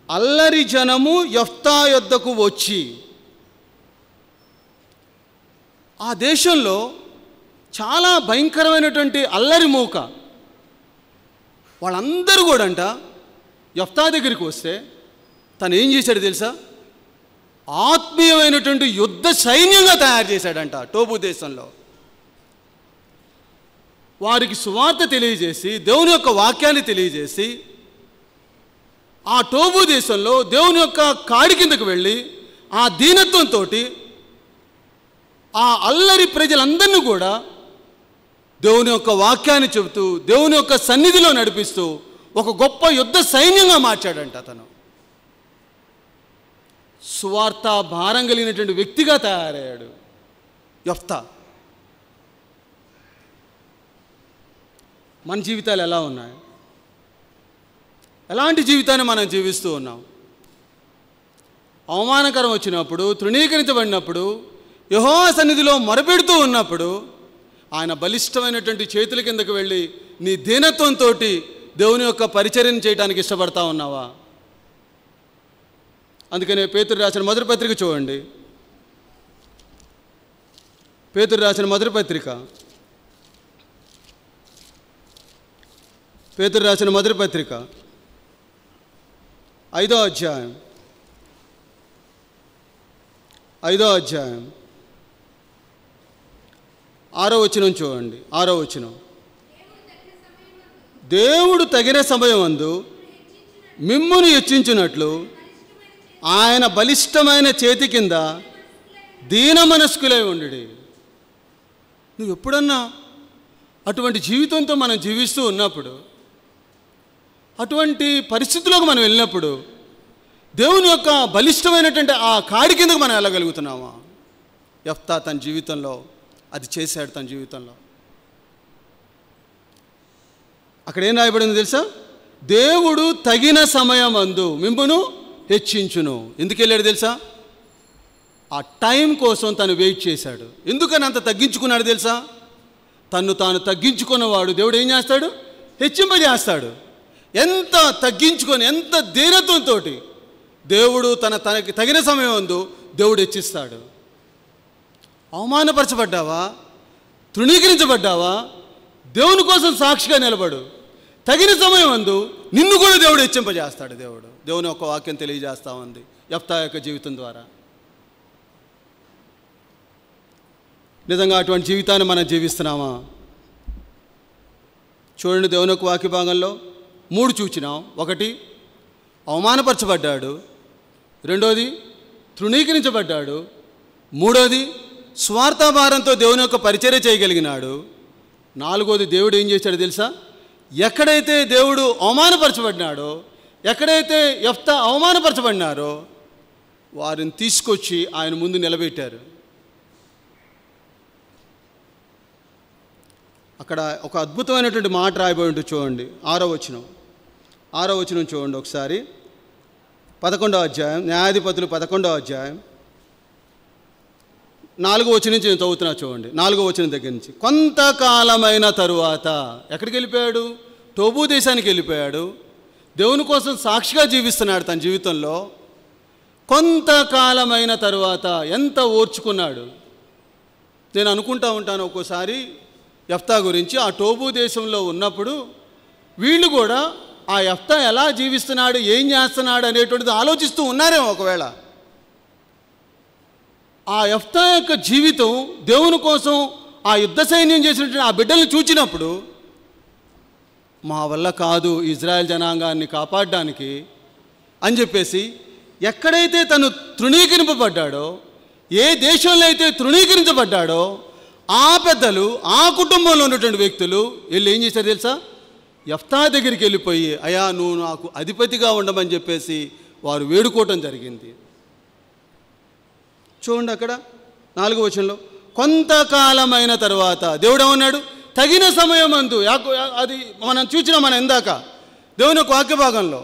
అల్లరి జనము యెఫ్తా యొద్దకు వచ్చి. ఆ దేశంలో చాలా భయంకరమైనటువంటి అల్లరి మూక, వాళ్ళందరూ కూడా అంట యెఫ్తా దగ్గరికి వస్తే తను ఏం చేశాడు తెలుసా? ఆత్మీయమైనటువంటి యుద్ధ సైన్యంగా తయారు చేశాడంట టోబు దేశంలో. వారికి సువార్త తెలియజేసి, దేవుని యొక్క వాక్యాన్ని తెలియజేసి, ఆ టోబు దేశంలో దేవుని యొక్క కాడి కిందకు వెళ్ళి ఆ దీనత్వంతో ఆ అల్లరి ప్రజలందరినీ కూడా దేవుని యొక్క వాక్యాన్ని చెబుతూ దేవుని యొక్క సన్నిధిలో నడిపిస్తూ ఒక గొప్ప యుద్ధ సైన్యంగా మార్చాడంట. అతను సువార్త భారం కలిగినటువంటి వ్యక్తిగా తయారయ్యాడు యెఫ్తా. మన జీవితాలు ఎలా ఉన్నాయి? ఎలాంటి జీవితాన్ని మనం జీవిస్తూ ఉన్నాం? అవమానకరం వచ్చినప్పుడు, తృణీకరించబడినప్పుడు, యెహోవా సన్నిధిలో మొరపెడుతూ ఉన్నప్పుడు ఆయన బలిష్టమైనటువంటి చేతుల కిందకు వెళ్ళి నీ దీనత్వంతో దేవుని యొక్క పరిచర్యను చేయడానికి ఇష్టపడతా ఉన్నావా? అందుకనే పేతురు రాసిన మొదటి పత్రిక చూడండి. పేతురు రాసిన మొదటి పత్రిక, పేతురు రాసిన మొదటి పత్రిక 5వ అధ్యాయం 6వ వచనం చూడండి. 6వ వచనం, దేవుడు తగిన సమయమందు మిమ్మును హెచ్చించినట్లు ఆయన బలిష్టమైన చేతి కింద దీన మనస్కులై ఉండుడి. నువ్వు ఎప్పుడన్నా అటువంటి జీవితంతో మనం జీవిస్తూ ఉన్నప్పుడు, అటువంటి పరిస్థితుల్లోకి మనం వెళ్ళినప్పుడు దేవుని యొక్క బలిష్టమైనటువంటి ఆ కాడి కిందకు మనం వెళ్ళగలుగుతున్నామా? యెఫ్తా తన జీవితంలో అది చేశాడు. తన జీవితంలో అక్కడ ఏం రాయబడింది తెలుసా? దేవుడు తగిన సమయమందు మిమ్మును హెచ్చించును. ఎందుకు వెళ్ళాడు తెలుసా? ఆ టైం కోసం తను వెయిట్ చేశాడు. ఎందుకని అంత తగ్గించుకున్నాడు తెలుసా? తన్ను తాను తగ్గించుకున్నవాడు దేవుడు ఏం చేస్తాడు? హెచ్చింపజేస్తాడు. ఎంత తగ్గించుకొని, ఎంత దీనత్వంతో దేవుడు తనకి తగిన సమయం అందు దేవుడు హెచ్చిస్తాడు. అవమానపరచబడ్డావా, తృణీకరించబడ్డావా, దేవుని కోసం సాక్షిగా నిలబడు. తగిన సమయం అందు నిన్ను కూడా దేవుడు హెచ్చింపజేస్తాడు. దేవుని యొక్క వాక్యం తెలియజేస్తా ఉంది యెఫ్తా యొక్క జీవితం ద్వారా. నిజంగా అటువంటి జీవితాన్ని మనం జీవిస్తున్నామా? చూడండి, దేవుని యొక్క వాక్య భాగంలో 3 చూచినాం. 1 అవమానపరచబడ్డాడు, 2 తృణీకరించబడ్డాడు, 3 స్వార్థభారంతో దేవుని యొక్క పరిచర్య చేయగలిగినాడు, 4 దేవుడు ఏం చేశాడు తెలుసా? ఎక్కడైతే దేవుడు అవమానపరచబడినాడో, ఎక్కడైతే యెఫ్తా అవమానపరచబడినారో వారిని తీసుకొచ్చి ఆయన ముందు నిలబెట్టారు. అక్కడ ఒక అద్భుతమైనటువంటి మాట రాయబడి ఉంటుంది చూడండి. 6వ వచనం చూడండి ఒకసారి. 11వ అధ్యాయం, న్యాయాధిపతులు 11వ అధ్యాయం 4వ వచనం నుంచి నేను చదువుతున్నా చూడండి. 4వ వచనం దగ్గర నుంచి, కొంతకాలమైన తరువాత ఎక్కడికి వెళ్ళిపోయాడు? టోబు దేశానికి వెళ్ళిపోయాడు. దేవుని కోసం సాక్షిగా జీవిస్తున్నాడు తన జీవితంలో. కొంతకాలమైన తరువాత ఎంత ఓర్చుకున్నాడు. నేను అనుకుంటా ఉంటాను ఒక్కోసారి యెఫ్తా గురించి. ఆ టోబు దేశంలో ఉన్నప్పుడు వీళ్ళు కూడా ఆ యెఫ్తా ఎలా జీవిస్తున్నాడు, ఏం చేస్తున్నాడు అనేటువంటిది ఆలోచిస్తూ ఉన్నారేమో ఒకవేళ. ఆ యెఫ్తా యొక్క జీవితం దేవుని కోసం ఆ యుద్ధ సైన్యం చేసినటువంటి ఆ బిడ్డల్ని చూచినప్పుడు, మా వల్ల కాదు ఇజ్రాయెల్ జనాంగాన్ని కాపాడడానికి అని చెప్పేసి, ఎక్కడైతే తను తృణీకరింపబడ్డాడో, ఏ దేశంలో అయితే తృణీకరించబడ్డాడో ఆ పెద్దలు, ఆ కుటుంబంలో ఉన్నటువంటి వ్యక్తులు వీళ్ళు ఏం చేశారు తెలుసా? యెఫ్తా దగ్గరికి వెళ్ళిపోయి, అయ్యా నువ్వు నాకు అధిపతిగా ఉండమని చెప్పేసి వారు వేడుకోవటం జరిగింది. చూడండి అక్కడ 4వ వచనంలో, కొంతకాలమైన తర్వాత దేవుడు ఏమన్నాడు? తగిన సమయమందు. అది మనం చూసినాం మనం ఇందాక దేవుని యొక్క వాక్య భాగంలో,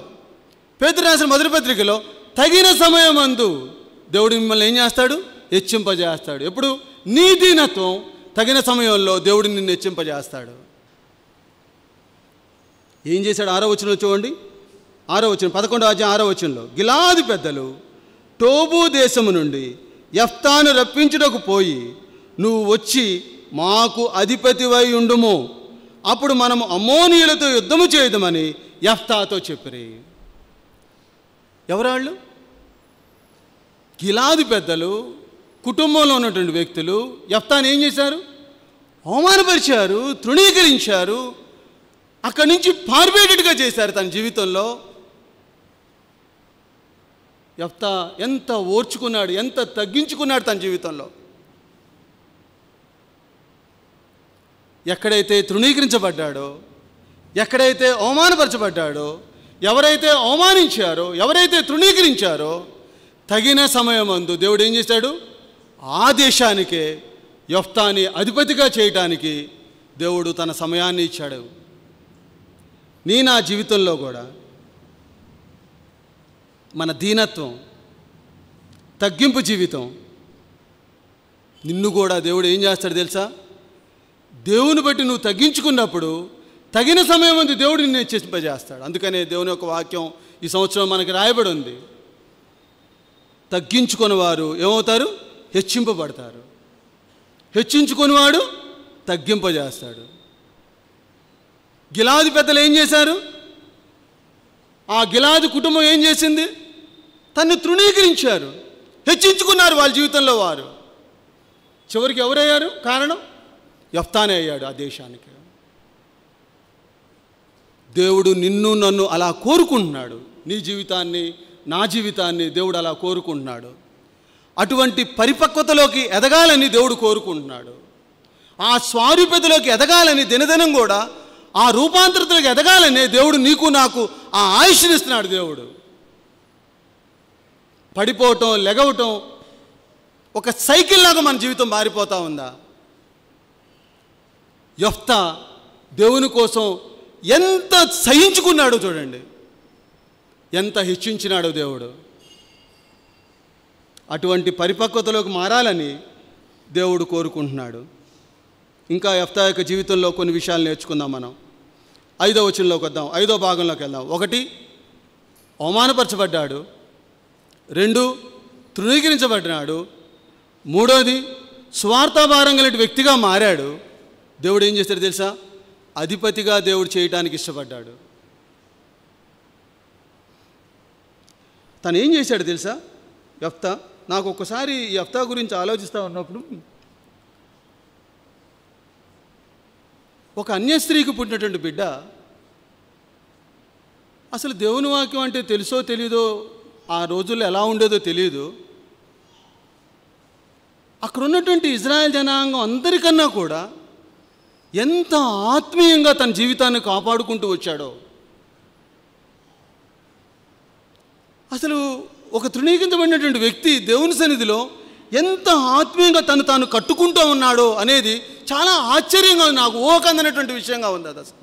పేతురు రాసిన మొదటి పత్రికలో, తగిన సమయమందు దేవుడు మిమ్మల్ని ఏం చేస్తాడు? హెచ్చింపజేస్తాడు. ఎప్పుడు? నీ దీనత్వం తగిన సమయంలో దేవుడు నిన్ను హెచ్చింపజేస్తాడు. ఏం చేశాడు? 6వ వచనంలో చూడండి. 6వ వచనం, 11వ అధ్యాయం 6వ వచనంలో, గిలాదు పెద్దలు టోబు దేశము నుండి యెఫ్తాను రప్పించుటకు పోయి, నువ్వు వచ్చి మాకు అధిపతివై ఉండుము, అప్పుడు మనము అమ్మోనీయులతో యుద్ధము చేయదమని యెఫ్తాతో చెప్పిరి. ఎవరాళ్ళు? గిలాదు పెద్దలు, కుటుంబంలో ఉన్నటువంటి వ్యక్తులు యెఫ్తాను ఏం చేశారు? అవమానపరిచారు, తృణీకరించారు, అక్కడి నుంచి పారిపోయేటట్టుగా చేశారు తన జీవితంలో. యెఫ్తా ఎంత ఓర్చుకున్నాడు, ఎంత తగ్గించుకున్నాడు తన జీవితంలో. ఎక్కడైతే తృణీకరించబడ్డాడో, ఎక్కడైతే అవమానపరచబడ్డాడో, ఎవరైతే అవమానించారో, ఎవరైతే తృణీకరించారో, తగిన సమయమందు దేవుడు ఏం చేశాడు? ఆ దేశానికే యెఫ్తాని అధిపతిగా చేయటానికి దేవుడు తన సమయాన్ని ఇచ్చాడు. నా జీవితంలో కూడా మన దీనత్వం, తగ్గింపు జీవితం, నిన్ను కూడా దేవుడు ఏం చేస్తాడు తెలుసా? దేవుని బట్టి నువ్వు తగ్గించుకున్నప్పుడు తగిన సమయం అందు దేవుడు నిన్ను హెచ్చింపజేస్తాడు. అందుకనే దేవుని యొక్క వాక్యం ఈ సంవత్సరం మనకి రాయబడి ఉంది. తగ్గించుకుని వారు ఏమవుతారు? హెచ్చింపబడతారు. హెచ్చించుకునివాడు తగ్గింపజేస్తాడు. గిలాదు పెద్దలు ఏం చేశారు? ఆ గిలాదు కుటుంబం ఏం చేసింది? తన్ను తృణీకరించారు, హెచ్చించుకున్నారు వాళ్ళ జీవితంలో వారు. చివరికి ఎవరయ్యారు? కారణం యెఫ్తానే అయ్యాడు ఆ దేశానికి. దేవుడు నిన్ను నన్ను అలా కోరుకుంటున్నాడు. నీ జీవితాన్ని, నా జీవితాన్ని దేవుడు అలా కోరుకుంటున్నాడు. అటువంటి పరిపక్వతలోకి ఎదగాలని దేవుడు కోరుకుంటున్నాడు. ఆ స్వారూప్యతలోకి ఎదగాలని దినదినం కూడా ఆ రూపాంతరతలోకి ఎదగాలని దేవుడు నీకు నాకు ఆ ఆయుష్నిస్తున్నాడు. దేవుడు పడిపోవటం, లెగవటం ఒక సైకిల్ లాగా మన జీవితం మారిపోతూ ఉందా? యెఫ్తా దేవుని కోసం ఎంత సహించుకున్నాడో చూడండి, ఎంత హెచ్చించినాడో దేవుడు. అటువంటి పరిపక్వతలోకి మారాలని దేవుడు కోరుకుంటున్నాడు. ఇంకా యెఫ్తా యొక్క జీవితంలో కొన్ని విషయాలు నేర్చుకుందాం మనం. 5వ వచనంలోకి వద్దాం, 5వ భాగంలోకి వెళ్దాం. 1, అవమానపరచబడ్డాడు. 2, తృణీకరించబడ్డాడు. 3, స్వార్థభారం కలిగిన వ్యక్తిగా మారాడు. దేవుడు ఏం చేస్తాడు తెలుసా? అధిపతిగా దేవుడు చేయటానికి ఇష్టపడ్డాడు. తను ఏం చేశాడు తెలుసా? యెఫ్తా, నాకు ఒక్కసారి యెఫ్తా గురించి ఆలోచిస్తూ ఉన్నప్పుడు, ఒక అన్య స్త్రీకి పుట్టినటువంటి బిడ్డ అసలు దేవుని వాక్యం అంటే తెలుసో తెలీదో, ఆ రోజుల్లో ఎలా ఉండేదో తెలియదు. అక్కడ ఉన్నటువంటి ఇజ్రాయెల్ జనాంగం అందరికన్నా కూడా ఎంత ఆత్మీయంగా తన జీవితాన్ని కాపాడుకుంటూ వచ్చాడో. అసలు ఒక తృణీకరించబడినటువంటి వ్యక్తి దేవుని సన్నిధిలో ఎంత ఆత్మీయంగా తాను కట్టుకుంటూ ఉన్నాడో అనేది చాలా ఆశ్చర్యంగా ఉంది, నాకు ఊహకందనటువంటి విషయంగా ఉంది అది. అసలు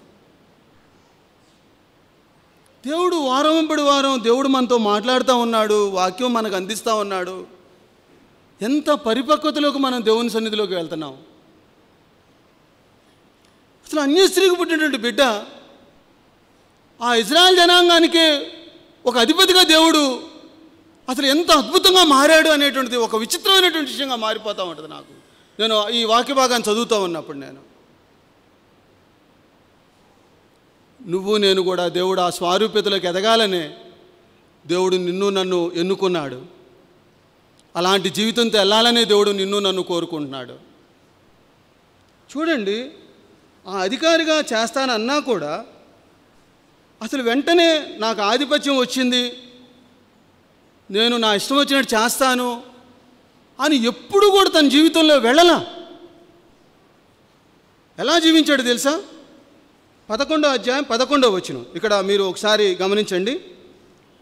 దేవుడు వారం వెంబడి వారం దేవుడు మనతో మాట్లాడుతూ ఉన్నాడు, వాక్యం మనకు అందిస్తూ ఉన్నాడు. ఎంత పరిపక్వతలోకి మనం దేవుని సన్నిధిలోకి వెళ్తున్నాం. అసలు అన్య స్త్రీకి పుట్టినటువంటి బిడ్డ ఆ ఇజ్రాయెల్ జనాంగానికే ఒక అధిపతిగా దేవుడు అసలు ఎంత అద్భుతంగా మారాడు అనేటువంటిది ఒక విచిత్రమైనటువంటి విషయంగా మారిపోతూ ఉంటుంది నాకు. నేను ఈ వాక్య భాగాన్ని చదువుతూ ఉన్నప్పుడు నువ్వు నేను కూడా దేవుడు ఆ స్వారూప్యతలోకి ఎదగాలనే దేవుడు నిన్ను నన్ను ఎన్నుకున్నాడు. అలాంటి జీవితంతో వెళ్ళాలనే దేవుడు నిన్ను నన్ను కోరుకుంటున్నాడు. చూడండి, ఆ అధికారిగా చేస్తానన్నా కూడా అసలు వెంటనే నాకు ఆధిపత్యం వచ్చింది, నేను నా ఇష్టం వచ్చినట్టు చేస్తాను అని ఎప్పుడు కూడా తన జీవితంలో వెళ్ళలా. ఎలా జీవించాడు తెలుసా? 11వ అధ్యాయం 11వ వచనం ఇక్కడ మీరు ఒకసారి గమనించండి.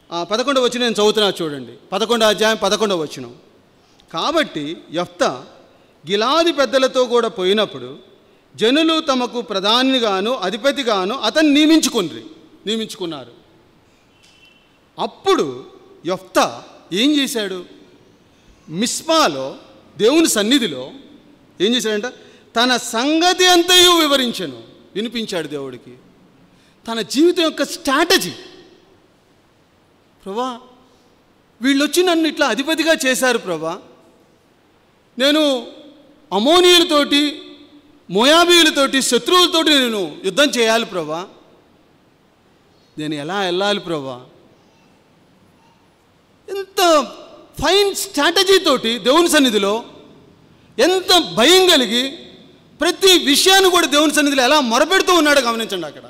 11వ వచనం నేను చదువుతున్నా చూడండి. 11వ అధ్యాయం 11వ వచనం. కాబట్టి యెఫ్తా గిలాది పెద్దలతో కూడా పోయినప్పుడు జనులు తమకు ప్రధానిగాను అధిపతిగాను అతన్ని నియమించుకున్నారు. అప్పుడు యెఫ్తా ఏం చేశాడు? మిస్పాలో దేవుని సన్నిధిలో ఏం చేశాడంట? తన సంగతి అంతయు వినిపించాడు దేవుడికి. తన జీవితం యొక్క స్ట్రాటజీ. ప్రభా, వీళ్ళు వచ్చి నన్ను ఇట్లా అధిపతిగా చేశారు ప్రభా, నేను అమోనీయులతోటి మోయాబీయులతోటి శత్రువులతోటి నేను యుద్ధం చేయాలి ప్రభా, నేను ఎలా వెళ్ళాలి ప్రభా? ఎంత ఫైన్ స్ట్రాటజీతోటి దేవుని సన్నిధిలో ఎంత భయం కలిగి ప్రతి విషయాన్ని కూడా దేవుని సన్నిధిలో ఎలా మొరపెడుతూ ఉన్నాడో గమనించండి. అక్కడ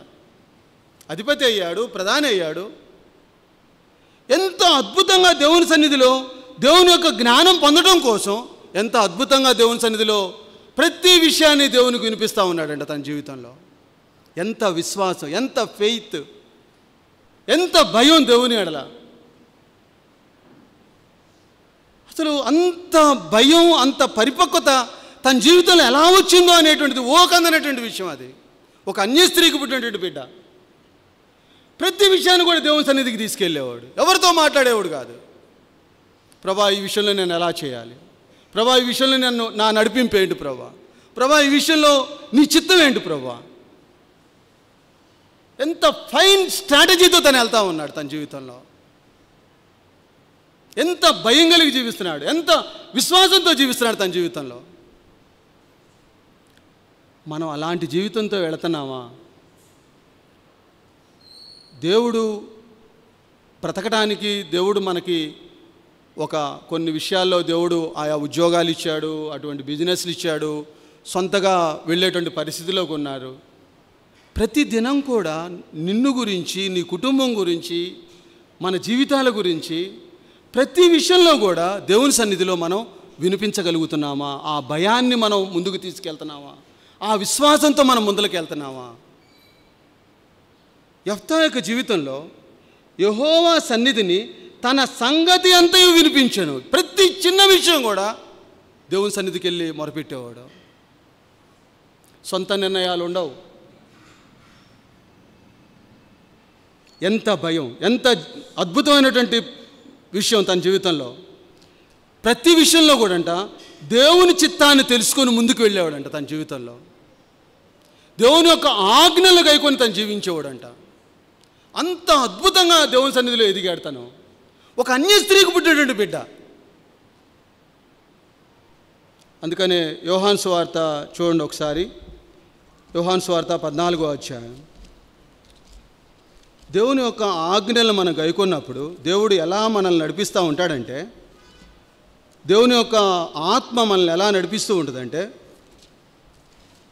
అధిపతి అయ్యాడు, ప్రధాని అయ్యాడు. ఎంత అద్భుతంగా దేవుని సన్నిధిలో దేవుని యొక్క జ్ఞానం పొందడం కోసం ఎంత అద్భుతంగా దేవుని సన్నిధిలో ప్రతి విషయాన్ని దేవునికి వినిపిస్తూ ఉన్నాడంట తన జీవితంలో. ఎంత విశ్వాసం, ఎంత ఫెయిత్, ఎంత భయం దేవుని ఎడల. అసలు అంత భయం, అంత పరిపక్వత తన జీవితంలో ఎలా వచ్చిందో అనేటువంటిది ఓకందనేటువంటి విషయం. అది ఒక అన్య స్త్రీకి పుట్టినటువంటి బిడ్డ. ప్రతి విషయాన్ని కూడా దేవుని సన్నిధికి తీసుకెళ్ళేవాడు, ఎవరితో మాట్లాడేవాడు కాదు. ప్రభా, ఈ విషయంలో నేను ఎలా చేయాలి? ప్రభా, ఈ విషయంలో నా నడిపింపు ఏంటి ప్రభా? ప్రభా, ఈ విషయంలో నీ చిత్తం ఏంటి ప్రభా? ఎంత ఫైన్ స్ట్రాటజీతో తను వెళ్తూ ఉన్నాడు తన జీవితంలో. ఎంత భయం కలిగి జీవిస్తున్నాడు, ఎంత విశ్వాసంతో జీవిస్తున్నాడు తన జీవితంలో. మనం అలాంటి జీవితంతో వెళుతున్నామా? దేవుడు బ్రతకడానికి దేవుడు మనకి కొన్ని విషయాల్లో దేవుడు ఆయా ఉద్యోగాలు ఇచ్చాడు, అటువంటి బిజినెస్లు ఇచ్చాడు, సొంతగా వెళ్ళేటువంటి పరిస్థితిలోకి ఉన్నారు. ప్రతి దినం కూడా నిన్ను గురించి, నీ కుటుంబం గురించి, మన జీవితాల గురించి ప్రతి విషయంలో కూడా దేవుని సన్నిధిలో మనం వినిపించగలుగుతున్నామా? ఆ భయాన్ని మనం ముందుకు తీసుకెళ్తున్నామా? ఆ విశ్వాసంతో మనం ముందుకు వెళ్తున్నామా? యెఫ్తా యొక్క జీవితంలో యెహోవా సన్నిధిని తన సంగతి అంతయు వినిపించాను. ప్రతి చిన్న విషయం కూడా దేవుని సన్నిధికి వెళ్ళి మొరపెట్టేవాడు. సొంత నిర్ణయాలు ఉండవు. ఎంత భయం, ఎంత అద్భుతమైనటువంటి విషయం తన జీవితంలో. ప్రతి విషయంలో కూడా దేవుని చిత్తాన్ని తెలుసుకొని ముందుకు వెళ్ళేవాడంట తన జీవితంలో. దేవుని యొక్క ఆజ్ఞలు గైకొని తను జీవించేవాడంట. అంత అద్భుతంగా దేవుని సన్నిధిలో ఎదిగాడు తను. ఒక అన్య స్త్రీకి పుట్టినటువంటి బిడ్డ. అందుకనే యోహాను సువార్త చూడండి ఒకసారి. యోహాను సువార్త 14వ అధ్యాయం. దేవుని యొక్క ఆజ్ఞలను మనం గైకొన్నప్పుడు దేవుడు ఎలా మనల్ని నడిపిస్తూ ఉంటాడంటే, దేవుని యొక్క ఆత్మ మనల్ని ఎలా నడిపిస్తూ ఉంటుందంటే,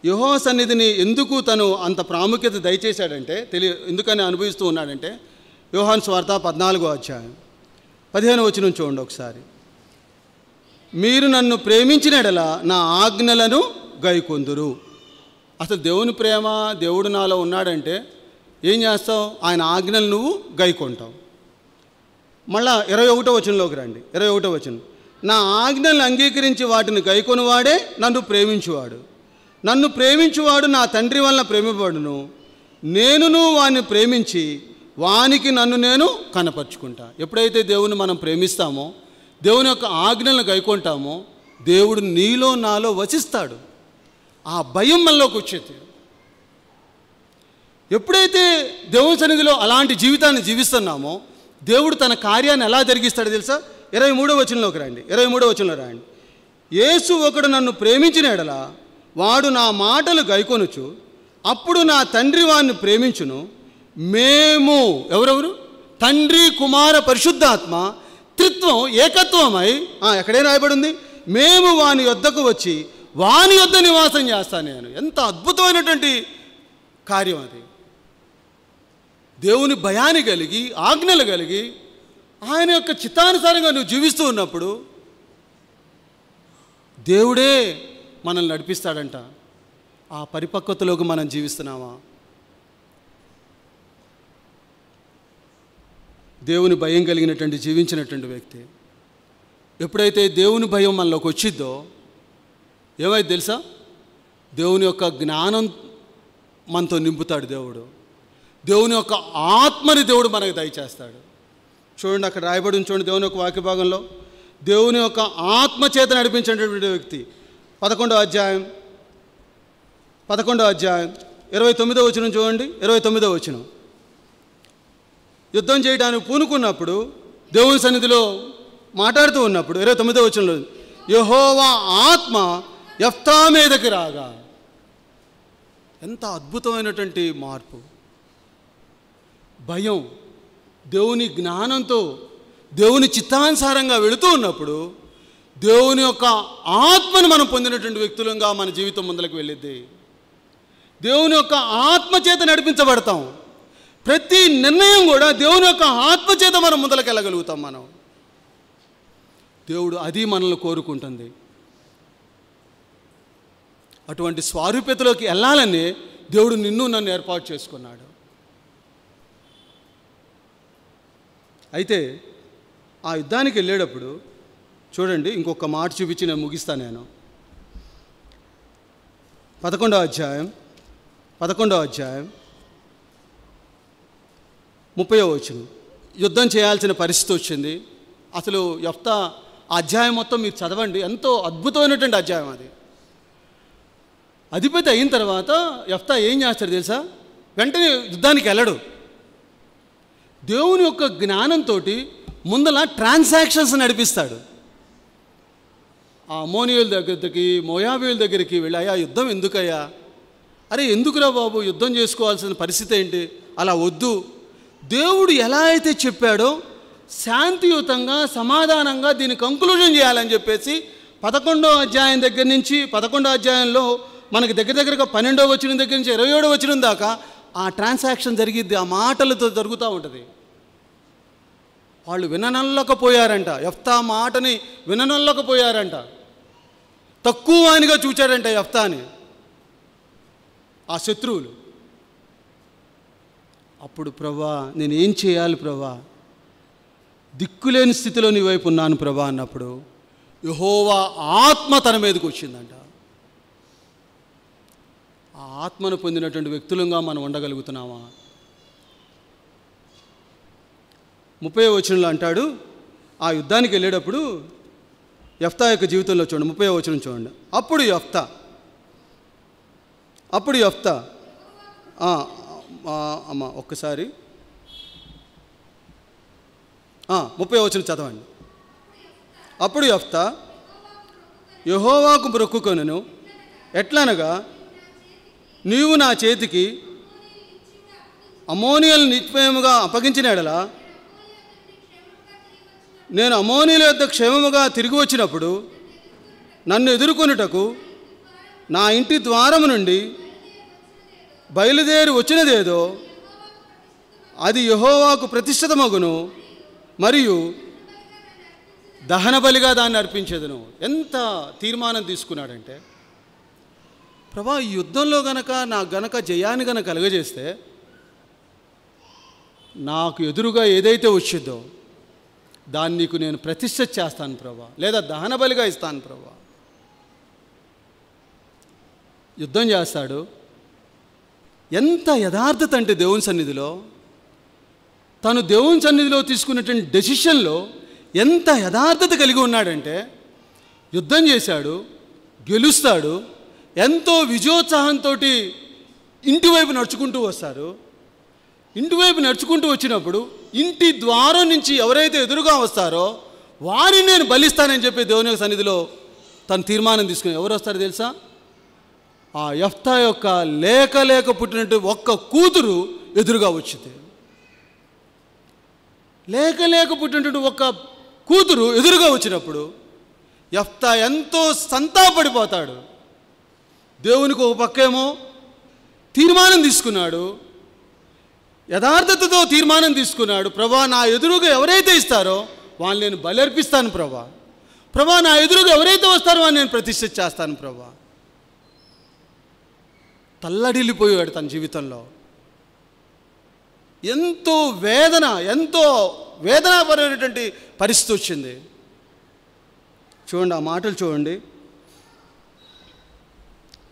యెహోవా సన్నిధిని ఎందుకు తను అంత ప్రాముఖ్యత దయచేశాడంటే, ఎందుకని అనుభవిస్తూ ఉన్నాడంటే, యోహాను సువార్త 14వ అధ్యాయం 15వ వచనం చూడండి ఒకసారి. మీరు నన్ను ప్రేమించిన యెడల నా ఆజ్ఞలను గైకొందురు. అసలు దేవుని ప్రేమ, దేవుడు నాలో ఉన్నాడంటే ఏం చేస్తావు? ఆయన ఆజ్ఞలు నువ్వు గైకొంటావు. మళ్ళా 21వ వచనంలోకి రండి. 21వ వచనం. నా ఆజ్ఞలను అంగీకరించి వాటిని గైకొనివాడే నన్ను ప్రేమించువాడు. నన్ను ప్రేమించువాడు నా తండ్రి వలన ప్రేమింపబడును. నేనును వాడిని ప్రేమించి వానికి నన్ను నేను కనపరుచుకుంటా. ఎప్పుడైతే దేవుని మనం ప్రేమిస్తామో, దేవుని యొక్క ఆజ్ఞలను గైకొంటామో, దేవుడు నీలో నాలో వసిస్తాడు. ఆ భయం మనలోకి వచ్చేది. ఎప్పుడైతే దేవుని సన్నిధిలో అలాంటి జీవితాన్ని జీవిస్తున్నామో, దేవుడు తన కార్యాన్ని ఎలా జరిగిస్తాడో తెలుసా? 23వ వచనంలోకి రండి. 23వ వచనంలో రండి. యేసు ఒకడు నన్ను ప్రేమించిన యెడల వాడు నా మాటలు గైకొనుచు అప్పుడు నా తండ్రి వాడిని ప్రేమించును. మేము ఎవరెవరు? తండ్రి, కుమార, పరిశుద్ధాత్మ త్రిత్వం ఏకత్వమై, ఎక్కడే రాయబడి ఉంది, మేము వాని యొద్దకు వచ్చి వాని యొద్ద నివాసం చేస్తాను నేను. ఎంత అద్భుతమైనటువంటి కార్యం అది. దేవుని భయాన్ని కలిగి, ఆజ్ఞలు కలిగి, ఆయన యొక్క చిత్తానుసారంగా నువ్వు జీవిస్తూ ఉన్నప్పుడు దేవుడే మనల్ని నడిపిస్తాడంట. ఆ పరిపక్వతలోకి మనం జీవిస్తున్నామా? దేవుని భయం కలిగినటువంటి జీవించినటువంటి వ్యక్తి ఎప్పుడైతే దేవుని భయం మనలోకి వచ్చిద్దో, ఏమైంది తెలుసా? దేవుని యొక్క జ్ఞానం మనతో నింపుతాడు దేవుడు. దేవుని యొక్క ఆత్మని దేవుడు మనకు దయచేస్తాడు. చూడండి, అక్కడ రాయబడి చూడండి, దేవుని యొక్క వాక్య భాగంలో దేవుని యొక్క ఆత్మ చేత నడిపించేటటువంటి వ్యక్తి 11వ అధ్యాయం 29వ వచనం చూడండి. 29వ వచనం, యుద్ధం చేయడానికి పూనుకున్నప్పుడు దేవుని సన్నిధిలో మాట్లాడుతూ ఉన్నప్పుడు 29వ వచనంలో యెహోవా ఆత్మ యెఫ్తా మీదకి రాగా. ఎంత అద్భుతమైనటువంటి మార్పు! భయం, దేవుని జ్ఞానంతో దేవుని చిత్తానుసారంగా వెళుతూ ఉన్నప్పుడు దేవుని యొక్క ఆత్మను మనం పొందినటువంటి వ్యక్తులంగా మన జీవితం ముందలకు వెళ్ళిద్ది. దేవుని యొక్క ఆత్మ చేత నడిపించబడతాం. ప్రతి నిర్ణయం కూడా దేవుని యొక్క ఆత్మ చేత మనం ముందలకు వెళ్ళగలుగుతాం. మనం దేవుడు అది మనల్ని కోరుకుంటుంది. అటువంటి స్వారూప్యతలోకి వెళ్ళాలని దేవుడు నిన్ను నన్ను ఏర్పాటు చేసుకున్నాడు. అయితే ఆ యుద్ధానికి వెళ్ళేటప్పుడు చూడండి, ఇంకొక మాట చూపించి నేను ముగిస్తాను. నేను 11వ అధ్యాయం 30వ వచనం, యుద్ధం చేయాల్సిన పరిస్థితి వచ్చింది. అసలు యెఫ్తా అధ్యాయం మొత్తం మీరు చదవండి, ఎంతో అద్భుతమైనటువంటి అధ్యాయం అది. అధిపతి అయిన తర్వాత యెఫ్తా ఏం చేస్తాడు తెలుసా? వెంటనే యుద్ధానికి వెళ్ళడు. దేవుని యొక్క జ్ఞానంతో ముందల ట్రాన్సాక్షన్స్ నడిపిస్తాడు. ఆ అమ్మోనియుల దగ్గరికి, మోయాబీయుల దగ్గరికి వెళ్ళి, అయ్యా యుద్ధం ఎందుకయ్యా? అరే ఎందుకురా బాబు, యుద్ధం చేసుకోవాల్సిన పరిస్థితి ఏంటి? అలా వద్దు. దేవుడు ఎలా అయితే చెప్పాడో శాంతియుతంగా సమాధానంగా దీన్ని కంక్లూజన్ చేయాలని చెప్పేసి 11వ అధ్యాయం దగ్గర నుంచి 11వ అధ్యాయంలో మనకి దగ్గరగా 12వ వచనం దగ్గర నుంచి 27వ వచనం దాకా ఆ ట్రాన్సాక్షన్ జరిగిద్ది. ఆ మాటలతో జరుగుతూ ఉంటుంది. వాళ్ళు విననల్లకపోయారంట. యెఫ్తా మాటని విననల్లకపోయారంట. తక్కువ వానిగా చూచాడంట యెఫ్తాని ఆ శత్రువులు. అప్పుడు ప్రభా నేనేం చేయాలి ప్రభా, దిక్కులేని స్థితిలో నీ వైపు ఉన్నాను ప్రభా అన్నప్పుడు యెహోవా ఆత్మ తన మీదకి వచ్చిందంట. ఆ ఆత్మను పొందినటువంటి వ్యక్తులంగా మనం ఉండగలుగుతున్నామా? 30వ వచనంలో అంటాడు, ఆ యుద్ధానికి వెళ్ళేటప్పుడు యెఫ్తా యొక్క జీవితంలో చూడండి, 30వ వచనం చూడండి. అప్పుడు యెఫ్తా అమ్మ ఒక్కసారి 30వ వచనం చదవండి. అప్పుడు యెఫ్తా యెహోవాకు మొక్కుకొనెను, ఎట్లనగా నీవు నా చేతికి అమ్మోనియలు నిశ్చయముగా అప్పగించిన ఎడల నేను అమ్మోనీయుల యొద్ద క్షేమముగా తిరిగి వచ్చినప్పుడు నన్ను ఎదుర్కొనుటకు నా ఇంటి ద్వారము నుండి బయలుదేరి వచ్చినదేదో అది యెహోవాకు ప్రతిష్ఠితమగును, మరియు దహన బలిగా దాన్ని అర్పించేదను. ఎంత తీర్మానం తీసుకున్నాడంటే, ప్రభా ఈ యుద్ధంలో నాకు జయాన్ని గనక కలుగజేస్తే నాకు ఎదురుగా ఏదైతే వచ్చిందో దాన్ని నీకు నేను ప్రతిష్ఠ చేస్తాను ప్రభా, లేదా దహన బలిగా ఇస్తాను ప్రభా. యుద్ధం చేస్తాడు. ఎంత యథార్థత అంటే దేవుని సన్నిధిలో, తను దేవుని సన్నిధిలో తీసుకున్నటువంటి డెసిషన్లో ఎంత యథార్థత కలిగి ఉన్నాడంటే, యుద్ధం చేశాడు, గెలుస్తాడు, ఎంతో విజయోత్సాహంతో ఇంటివైపు నడుచుకుంటూ వస్తారు. ఇంటివైపు నడుచుకుంటూ వచ్చినప్పుడు ఇంటి ద్వారం నుంచి ఎవరైతే ఎదురుగా వస్తారో వారిని నేను బలిస్తానని చెప్పి దేవుని యొక్క సన్నిధిలో తను తీర్మానం తీసుకుని ఎవరు వస్తారో తెలుసా? ఆ యెఫ్తా యొక్క లేక పుట్టినట్టు ఒక్క కూతురు ఎదురుగా వచ్చింది. లేక పుట్టినట్టు ఒక్క కూతురు ఎదురుగా వచ్చినప్పుడు యెఫ్తా ఎంతో సంతాపడిపోతాడు. దేవునికి ఒక పక్కేమో తీర్మానం తీసుకున్నాడు, యథార్థతతో తీర్మానం తీసుకున్నాడు. ప్రభా నా ఎదురుగా ఎవరైతే ఇస్తారో వాళ్ళని నేను బలి అర్పిస్తాను ప్రభా. ప్రభా నా ఎదురుగా ఎవరైతే వస్తారో వాళ్ళని నేను ప్రతిష్ఠ చేస్తాను ప్రభా. తల్లడిల్లిపోయాడు తన జీవితంలో. ఎంతో వేదనాపరమైనటువంటి పరిస్థితి వచ్చింది. చూడండి ఆ మాటలు చూడండి.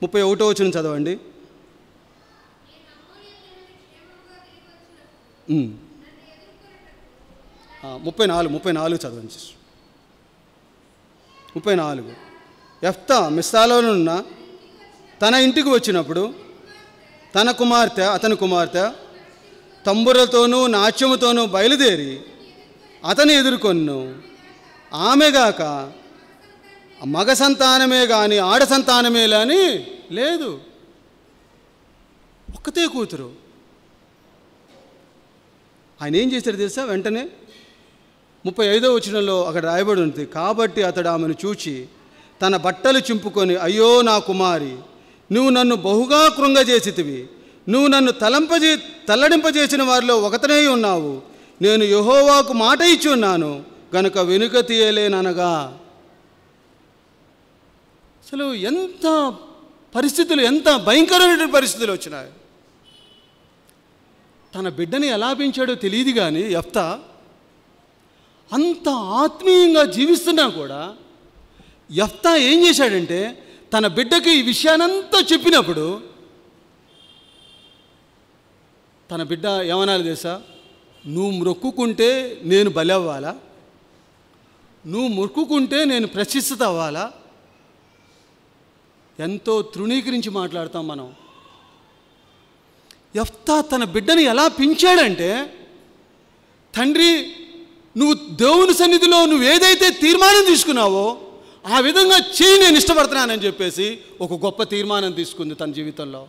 31వ వచనం చదవండి. 34 చదవండి. 34. యెఫ్తా మిస్పాలోనున్న తన ఇంటికి వచ్చినప్పుడు అతని కుమార్తె తంబురతోనూ నాట్యముతోనూ బయలుదేరి అతని ఎదుర్కొన్ను. ఆమెగాక మగ సంతానమే కానీ ఆడ సంతానమే అని లేదు, ఒక్కతే కూతురు. ఆయన ఏం చేశాడు తెలుసా? వెంటనే 35వ వచనంలో అక్కడ రాయబడి ఉంది, కాబట్టి అతడు ఆమెను చూచి తన బట్టలు చింపుకొని, అయ్యో నా కుమారి, నువ్వు నన్ను బహుగా కృంగజేసితివి, నువ్వు నన్ను తల్లడింపజేసిన వారిలో ఒకతనే ఉన్నావు, నేను యెహోవాకు మాట ఇచ్చి ఉన్నాను గనుక వెనుక తీయలేననగా. అసలు ఎంత భయంకరమైన పరిస్థితులు వచ్చినాయి. తన బిడ్డని ఎలా పెంచాడో తెలియదు కానీ యెఫ్తా అంత ఆత్మీయంగా జీవిస్తున్నా కూడా యెఫ్తా ఏం చేశాడంటే, తన బిడ్డకి ఈ విషయానంతా చెప్పినప్పుడు తన బిడ్డ ఏమనాలి తెలుసా? నువ్వు మొక్కుకుంటే నేను బలి అవ్వాలా? నువ్వు మొక్కుకుంటే నేను ప్రతిష్ఠిత అవ్వాలా? ఎంతో తృణీకరించి మాట్లాడతాం మనం. యెఫ్తా తన బిడ్డని ఎలా పెంచాడంటే, తండ్రి నువ్వు దేవుని సన్నిధిలో నువ్వు ఏదైతే తీర్మానం తీసుకున్నావో ఆ విధంగా చేయి, నేను ఇష్టపడుతున్నానని చెప్పేసి ఒక గొప్ప తీర్మానం తీసుకుంది తన జీవితంలో.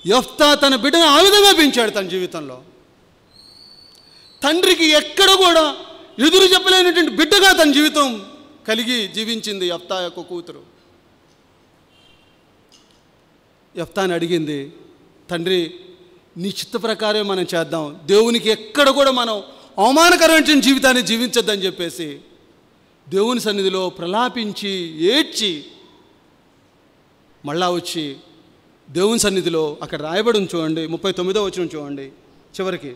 యెఫ్తా తన బిడ్డను ఆ విధంగా పెంచాడు తన జీవితంలో. తండ్రికి ఎక్కడ కూడా ఎదురు చెప్పలేనటువంటి బిడ్డగా తన జీవితం కలిగి జీవించింది యెఫ్తా యొక్క కూతురు. యెఫ్తాని అడిగింది, తండ్రి నీ చిత్త ప్రకారం మనం చేద్దాం, దేవునికి ఎక్కడ కూడా మనం అవమానకరమైన జీవితాన్ని జీవించొద్దని చెప్పేసి దేవుని సన్నిధిలో ప్రలాపించి ఏడ్చి మళ్ళా వచ్చి దేవుని సన్నిధిలో అక్కడ రాయబడి చూడండి, 39వ వచనం చూడండి చివరికి.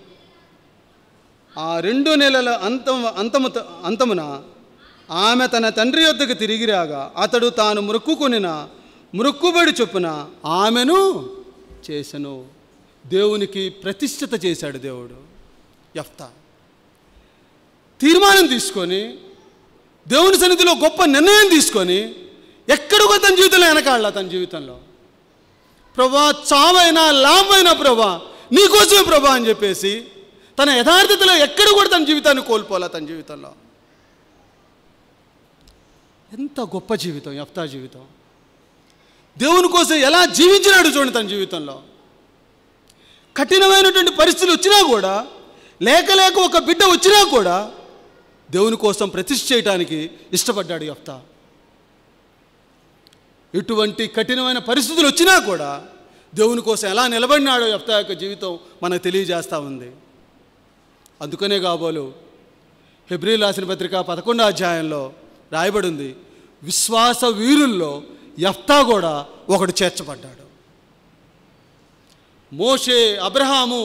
ఆ 2 నెలల అంతమున ఆమె తన తండ్రి యొద్దకు తిరిగి రాగా అతడు తాను మొక్కుకొనిన మొక్కుబడి చొప్పున ఆమెను చేసెను. దేవునికి ప్రతిష్ఠిత చేశాడు దేవుడు. యెఫ్తా తీర్మానం తీసుకొని దేవుని సన్నిధిలో గొప్ప నిర్ణయం తీసుకొని ఎక్కడికో తన జీవితంలో వెనకాడలా. తన జీవితంలో ప్రభా చావైనా లాభమైనా ప్రభా నీకోసమే ప్రభా అని చెప్పేసి తన యథార్థతలో ఎక్కడ కూడా తన జీవితాన్ని కోల్పోలా. తన జీవితంలో ఎంత గొప్ప జీవితం యెఫ్తా జీవితం. దేవుని కోసం ఎలా జీవించినాడు చూడండి. తన జీవితంలో కఠినమైనటువంటి పరిస్థితులు వచ్చినా కూడా, లేక ఒక బిడ్డ వచ్చినా కూడా దేవుని కోసం ప్రతిష్ఠ చేయడానికి ఇష్టపడ్డాడు యెఫ్తా. ఎటువంటి కఠినమైన పరిస్థితులు వచ్చినా కూడా దేవుని కోసం ఎలా నిలబడినాడో యెఫ్తా యొక్క జీవితం మనకు తెలియజేస్తూ ఉంది. అందుకనే కాబోలు హెబ్రీయులకు రాసిన పత్రిక 11వ అధ్యాయంలో రాయబడి ఉంది, విశ్వాస వీరుల్లో యెఫ్తా కూడా ఒకడు చేర్చబడ్డాడు. మోషే, అబ్రహాము,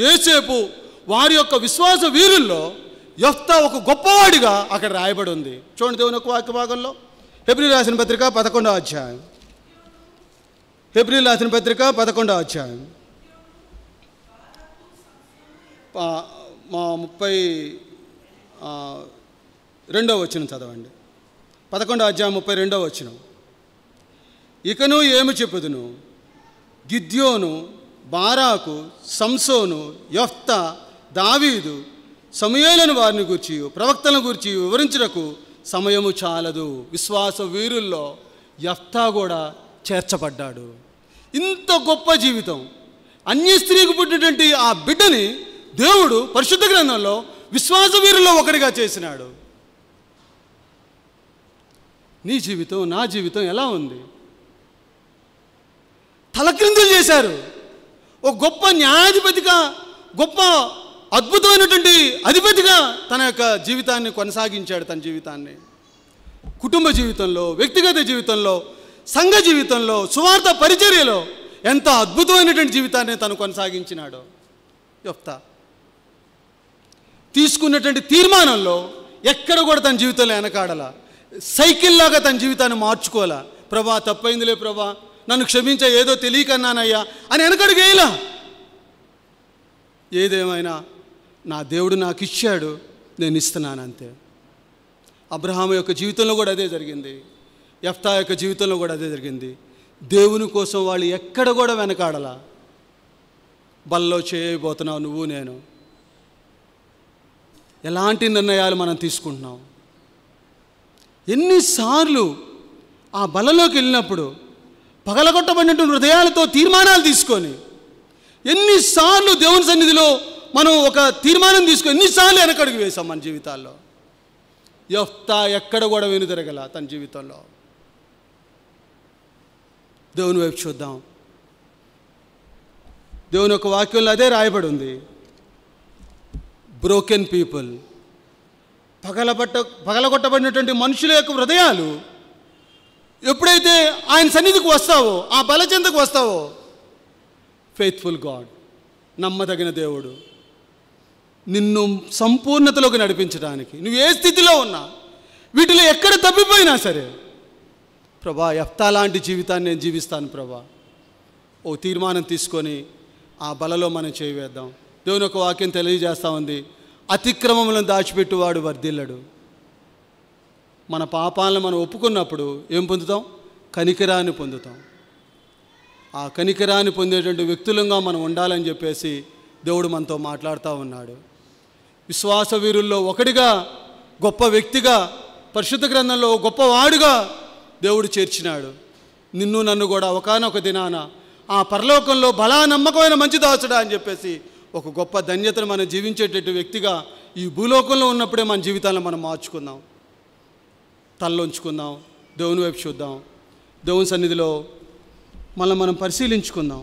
యోసేపు వారి యొక్క విశ్వాస వీరుల్లో యెఫ్తా ఒక గొప్పవాడిగా అక్కడ రాయబడి ఉంది. చూడండి దేవుని యొక్క వాక్య భాగంలో హెబ్రీయులకు రాసిన పత్రిక 11వ అధ్యాయం. హెబ్రీయులకు రాసిన పత్రిక 11వ అధ్యాయం 32వ వచనం చదవండి. 11వ అధ్యాయం 32వ వచనం. ఇకను ఏమి చెప్పుదును, గిద్యోను, బారాకు, సంసోను, యెఫ్తా, దావీదు, సమూయేలును వారిని గూర్చి ప్రవక్తలను గూర్చి వివరించుటకు సమయము చాలదు. విశ్వాస వీరుల్లో యెఫ్తా కూడా చేర్చబడ్డాడు. ఇంత గొప్ప జీవితం, అన్య స్త్రీకి పుట్టినటువంటి ఆ బిడ్డని దేవుడు పరిశుద్ధ గ్రంథంలో విశ్వాస వీరుల్లో ఒకటిగా చేసినాడు. నీ జీవితం, నా జీవితం ఎలా ఉంది? తలక్రిందులు చేశారు. ఒక గొప్ప న్యాయాధిపతిగా, గొప్ప అద్భుతమైనటువంటి అధిపతిగా తన యొక్క జీవితాన్ని కొనసాగించాడు. తన జీవితాన్ని కుటుంబ జీవితంలో, వ్యక్తిగత జీవితంలో, సంఘ జీవితంలో, సువార్త పరిచర్యలో ఎంత అద్భుతమైనటువంటి జీవితాన్ని తను కొనసాగించినాడో. యెఫ్తా తీసుకున్నటువంటి తీర్మానంలో ఎక్కడ కూడా తన జీవితంలో వెనకాడలా, సైకిల్లాగా తన జీవితాన్ని మార్చుకోవాలా, ప్రభా తప్పైందిలే ప్రభా, నన్ను క్షమించ, ఏదో తెలియకన్నానయ్యా అని వెనకడుగేలా. ఏదేమైనా నా దేవుడు నాకు ఇచ్చాడు, నేను ఇస్తున్నాను అంతే. అబ్రహాము యొక్క జీవితంలో కూడా అదే జరిగింది, యెఫ్తా యొక్క జీవితంలో కూడా అదే జరిగింది. దేవుని కోసం వాళ్ళు ఎక్కడ కూడా వెనకాడలా. బల్లో చేయబోతున్నావు నువ్వు నేను. ఎలాంటి నిర్ణయాలు మనం తీసుకుంటున్నాం? ఎన్నిసార్లు ఆ బలలోకి వెళ్ళినప్పుడు పగలగొట్టబడినటువంటి హృదయాలతో తీర్మానాలు తీసుకొని, ఎన్నిసార్లు దేవుని సన్నిధిలో మనం ఒక తీర్మానం తీసుకొని ఎన్నిసార్లు వెనకడుగు వేసాం మన జీవితాల్లో. యెఫ్తా ఎక్కడ కూడా వెనుదిరగల తన జీవితంలో. దేవుని వైపు చూద్దాం. దేవుని యొక్క వాక్యంలో అదే రాయబడి ఉంది. బ్రోకెన్ పీపుల్, పగలగొట్టబడినటువంటి మనుషుల యొక్క హృదయాలు ఎప్పుడైతే ఆయన సన్నిధికి వస్తావో, ఆ బలచెంతకు వస్తావో, ఫెయిత్ఫుల్ గాడ్, నమ్మదగిన దేవుడు నిన్ను సంపూర్ణతలోకి నడిపించడానికి, నువ్వు ఏ స్థితిలో ఉన్నా, వీటిలో ఎక్కడ తప్పిపోయినా సరే, ప్రభా యెఫ్తా లాంటి జీవితాన్ని నేను జీవిస్తాను ప్రభా. ఓ తీర్మానం తీసుకొని ఆ బలలో మనం చేయవేద్దాం. దేవుని యొక్క వాక్యం తెలియజేస్తూ ఉంది, అతిక్రమములను దాచిపెట్టువాడు వర్ధిల్లడు. మన పాపాలను మనం ఒప్పుకున్నప్పుడు ఏం పొందుతాం? కనికరాన్ని పొందుతాం. ఆ కనికరాన్ని పొందేటువంటి వ్యక్తులంగా మనం ఉండాలని చెప్పేసి దేవుడు మనతో మాట్లాడుతూ ఉన్నాడు. విశ్వాస వీరుల్లో ఒకటిగా, గొప్ప వ్యక్తిగా, పరిశుద్ధ గ్రంథంలో గొప్పవాడుగా దేవుడు చేర్చినాడు. నిన్ను నన్ను కూడా ఒకానొక దినాన ఆ పరలోకంలో బలా నమ్మకమైన మంచి దాసుడా అని చెప్పేసి ఒక గొప్ప ధన్యతను మనం జీవించేటట్టు వ్యక్తిగా ఈ భూలోకంలో ఉన్నప్పుడే మన జీవితాలను మనం మార్చుకుందాం. తలలోంచుకుందాం, దేవుని వైపు చూద్దాం, దేవుని సన్నిధిలో మనం పరిశీలించుకుందాం.